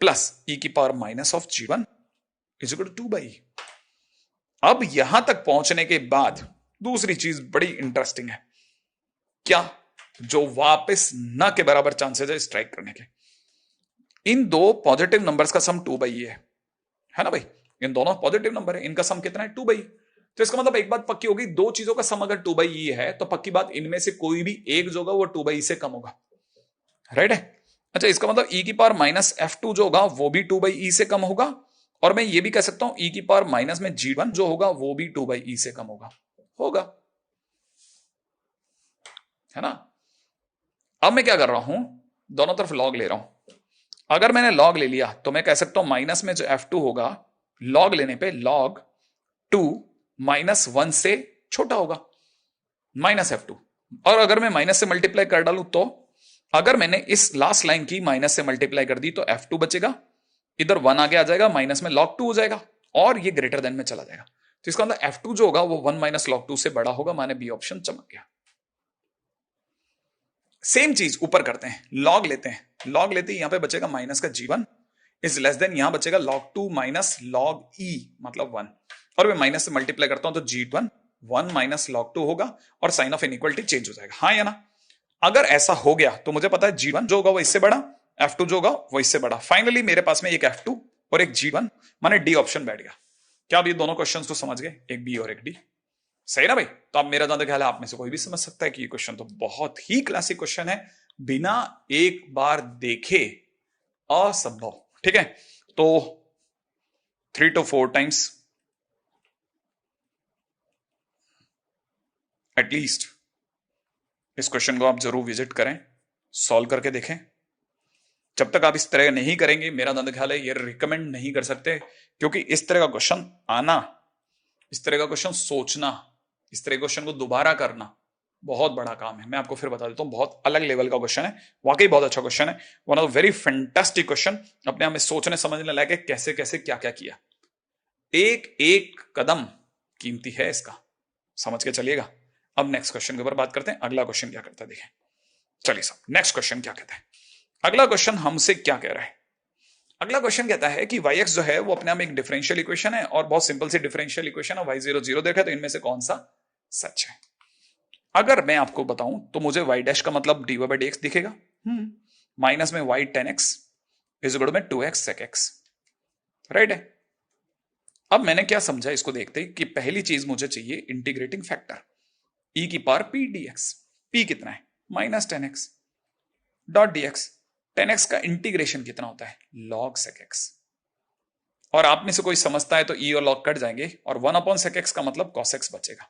plus e की power minus of G1 is equal to 2 by. अब यहां तक पहुंचने के बाद दूसरी चीज बड़ी इंटरेस्टिंग है। क्या? जो वापस न के बराबर चांसेस है स्ट्राइक करने के। इन दो पॉजिटिव नंबर्स का सम 2/e है ना भाई, इन दोनों पॉजिटिव नंबर है, इनका सम कितना है 2/e। तो इसका मतलब एक बात पक्की होगी, दो चीजों का सम अगर 2/e है तो पक्की बात इनमें से कोई भी एक जो होगा वो 2/e से कम होगा, राइट है। अच्छा, इसका मतलब e की पावर माइनस f2 जो होगा वो भी 2/e से कम होगा, और मैं ये भी कह सकता हूं e की पावर माइनस में g1 जो होगा वो भी 2/e से कम होगा, है ना। अब मैं क्या कर रहा हूं, दोनों तरफ लॉग ले रहा हूं। अगर मैंने लॉग ले लिया तो मैं कह सकता हूं माइनस में जो f2 होगा लॉग लेने पे log 2 -1 से छोटा होगा, माइनस f2। और अगर मैं माइनस से मल्टीप्लाई कर डालूं तो अगर मैंने इस लास्ट लाइन की माइनस से मल्टीप्लाई कर दी तो f2 बचेगा, इधर 1 आगे आ जाएगा, माइनस में log 2 हो जाएगा और ये ग्रेटर देन में चला जाएगा। तो इसका मतलब f2 जो होगा वो 1 - log 2 से बड़ा होगा, माने बी ऑप्शन चमक गया। सेम चीज ऊपर करते हैं, लॉग लेते हैं, लॉग लेते ही यहां पे बचेगा माइनस का g1 इज लेस देन, यहां बचेगा log 2 माइनस log e मतलब 1, और मैं माइनस से मल्टीप्लाई करता हूं तो g1 1 - log 2 होगा और साइन ऑफ इनइक्वालिटी चेंज हो जाएगा, हाँ या ना। अगर ऐसा हो गया तो मुझे पता है g1 जो होगा वो इससे बड़ा, f2 जो होगा वो इससे बड़ा, फाइनली मेरे पास में एक f2 और एक g1, माने डी ऑप्शन बैठ गया। क्या आप ये दोनों क्वेश्चंस तो समझ गए, एक बी और एक डी, सही ना भाई। तो अब मेरा ज्यादा ख्याल है आप में से कोई भी समझ सकता है कि ये क्वेश्चन तो बहुत ही क्लासिक क्वेश्चन है, बिना एक बार देखे असंभव, ठीक है। तो 3 to 4 टाइम्स एटलीस्ट इस क्वेश्चन को आप जरूर विजिट करें, सॉल्व करके देखें। जब तक आप इस तरह नहीं करेंगे मेरा ज्यादा ख्याल है ये रिकमेंड नहीं कर सकते, क्योंकि इस तरह का क्वेश्चन आना, इस तरह का क्वेश्चन सोचना, इस तरह के क्वेश्चन को दोबारा करना बहुत बड़ा काम है। मैं आपको फिर बता देता हूं, बहुत अलग लेवल का क्वेश्चन है, वाकई बहुत अच्छा क्वेश्चन है, one of the very fantastic question, अपने आप में सोचने समझने लायक है, कैसे कैसे क्या क्या किया, एक एक कदम कीमती है इसका, समझ के चलिएगा। अब नेक्स्ट क्वेश्चन के ऊपर बात करते हैं, अगला क्वेश्चन क्या करता है देखें। चलिए साहब, नेक्स्ट क्वेश्चन क्या कहता है, अगला क्वेश्चन हमसे क्या कह रहा है। अगला क्वेश्चन कहता है कि y(x) जो है वो अपने आप में एक डिफरेंशियल इक्वेशन है और बहुत सिंपल सी डिफरेंशियल इक्वेशन है, y0 0 देखा, तो इनमें से कौन सा सच है। अगर मैं आपको बताऊं तो मुझे y' का मतलब dy/dx दिखेगा, माइनस में y tan x is equal में 2x sec x, राइट है। अब मैंने क्या समझा इसको देखते कि पहली चीज मुझे चाहिए इंटीग्रेटिंग फैक्टर e की पावर p dx, p कितना है minus tan x dot dx, tan x का इंटीग्रेशन कितना होता है log sec x, और आप में से कोई समझता है तो e और log कट जाएंगे और 1/sec x का मतलब cos x बचेगा।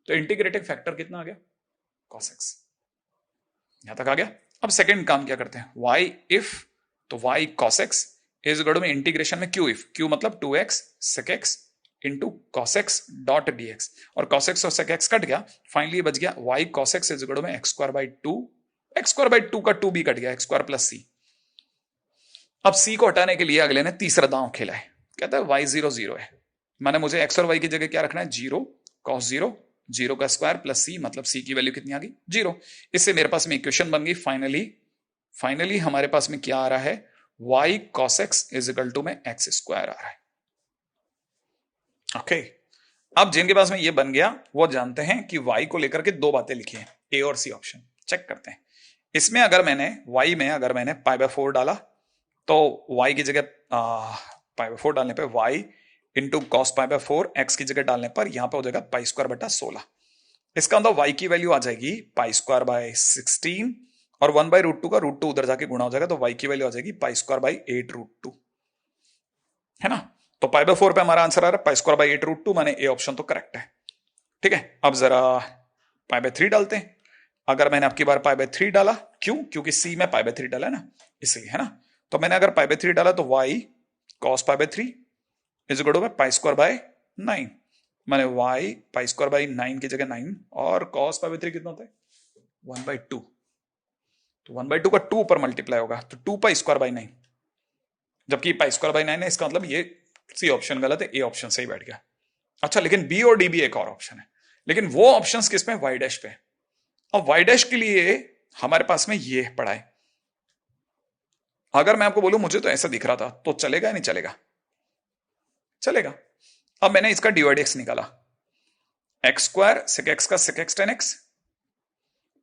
तो इंटीग्रेटिंग फैक्टर कितना आ गया cos x, यहां तक आ गया। अब सेकंड काम क्या करते हैं, y if, तो y cos x is equal में इंटीग्रेशन में q if, q मतलब 2x sec x into cos x dot dx, और cos x और sec x कट गया, फाइनली बच गया y cos x is equal में x²/2, x²/2 का 2 भी कट गया, x² प्लस c। अब c को हटाने के लिए अगले ने तीसरा दांव खेला है, कहता है y0 0 है, माने मुझे x और y की जगह क्या रखना है 0 cos 0 0 का स्क्वायर प्लस c, मतलब c की वैल्यू कितनी आ गई 0। इससे मेरे पास में इक्वेशन बन गई, फाइनली हमारे पास में क्या आ रहा है y cos x is equal to में x² आ रहा है। ओके, अब जिनके पास में ये बन गया वो जानते हैं कि y को लेकर के दो बातें लिखी हैं, a और c ऑप्शन चेक करते हैं। इसमें अगर मैंने y में अगर मैंने π/4 डाला तो y की जगह π/4 डालने पे y इंटू कॉस π/4, x की जगह डालने पर यहां पर हो जाएगा π²/16। इसका मतलब y की वैल्यू आ जाएगी π²/16 और 1/√2 का √2 उधर जाके गुणा हो जाएगा, तो y की वैल्यू आ जाएगी π²/8√2, है ना। तो π/4 पे हमारा आंसर आ रहा है π²/8√2, माने ए ऑप्शन तो करेक्ट है, ठीक है। अब जरा π/3 डालते हैं। अगर मैंने आपकी बार π/3 डाला, क्योंकि c में π/3 डाला है ना, इसलिए, है ना। तो मैंने अगर π/3 डाला तो y cos π/3 is equal to π²/9, माने y π²/9 की जगह 9 और cos π/3 कितना होता है 1/2, तो 1/2 का 2 ऊपर मल्टीप्लाई होगा तो 2 π²/9, जबकि π²/9 है, इसका मतलब ये सी ऑप्शन गलत है, ए ऑप्शन सही बैठ गया। अच्छा, लेकिन बी और डी भी एक और ऑप्शन है, लेकिन वो ऑप्शंस किस पे y' पे। अब y' के लिए हमारे पास में ये पड़ा है, अगर मैं आपको बोलूं मुझे तो ऐसा दिख रहा था तो चलेगा नहीं चलेगा, चलेगा। अब मैंने इसका dy/dx निकाला, x² sec x का sec x tan x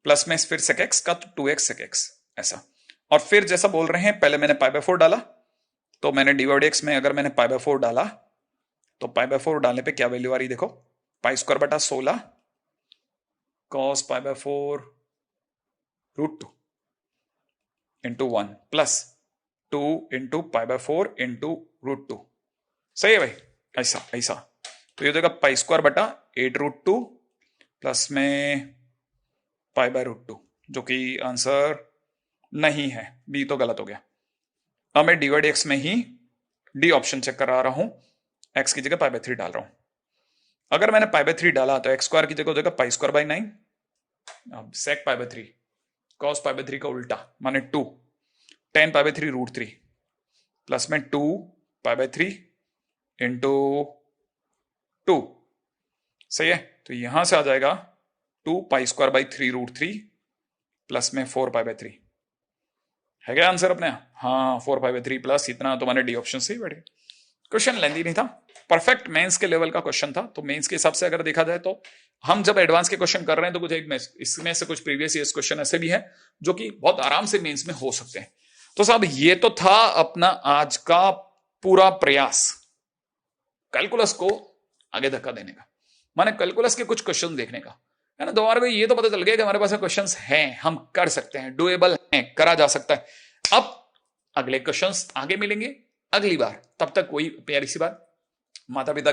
plus में फिर sec x का तो 2x sec x ऐसा। और फिर जैसा बोल रहे हैं, पहले मैंने π/4 डाला, तो मैंने dy/dx में अगर मैंने π/4 डाला तो π/4 डालने पे क्या वैल्यू आ रही देखो, π² / 16 cos π/4 √2 into 1 plus 2 into π/4 into √2। सही है भाई, ऐसा ऐसा। तो ये देगा π² / 8√2 प्लस में π/√2, जो कि आंसर नहीं है, बी तो गलत हो गया। अब मैं dy/dx में ही डी ऑप्शन चेक करा रहा हूं, x की जगह π/3 डाल रहा हूं। अगर मैंने π/3 डाला तो x² की जगह हो जाएगा π²/9, अब sec π/3 cos π/3 का उल्टा माने 2 tan π/3 √3 प्लस में 2 π/3 इंटू 2। सही है, तो यहां से आ जाएगा 2 π² / 3√3 प्लस में 4 π/3। है क्या आंसर अपने? हाँ, 4 π/3 प्लस इतना, तो मैंने डी ऑप्शन से ही बैठे। क्वेश्चन लेंदी नहीं था, परफेक्ट मेंस के लेवल का क्वेश्चन था। तो मेंस के हिसाब से अगर देखा जाए तो हम जब एडवांस के क्वेश्चन कर रहे हैं तो कुछ एक इसमें से कुछ प्रीवियस ईयर्स क्वेश्चन ऐसे भी हैं जो कि बहुत आराम से मेंस में हो सकते हैं। तो साहब ये तो था अपना आज का पूरा प्रयास कैलकुलस को आगे धक्का देने का, माने कैलकुलस के कुछ क्वेश्चन देखने का, है ना। दोबारा भाई ये तो पता चल गया कि हमारे पास क्वेश्चंस हैं, हम कर सकते हैं, डुएबल हैं, करा जा सकता है। अब अगले क्वेश्चंस आगे मिलेंगे अगली बार, तब तक कोई प्यारी सी बात, माता पिता का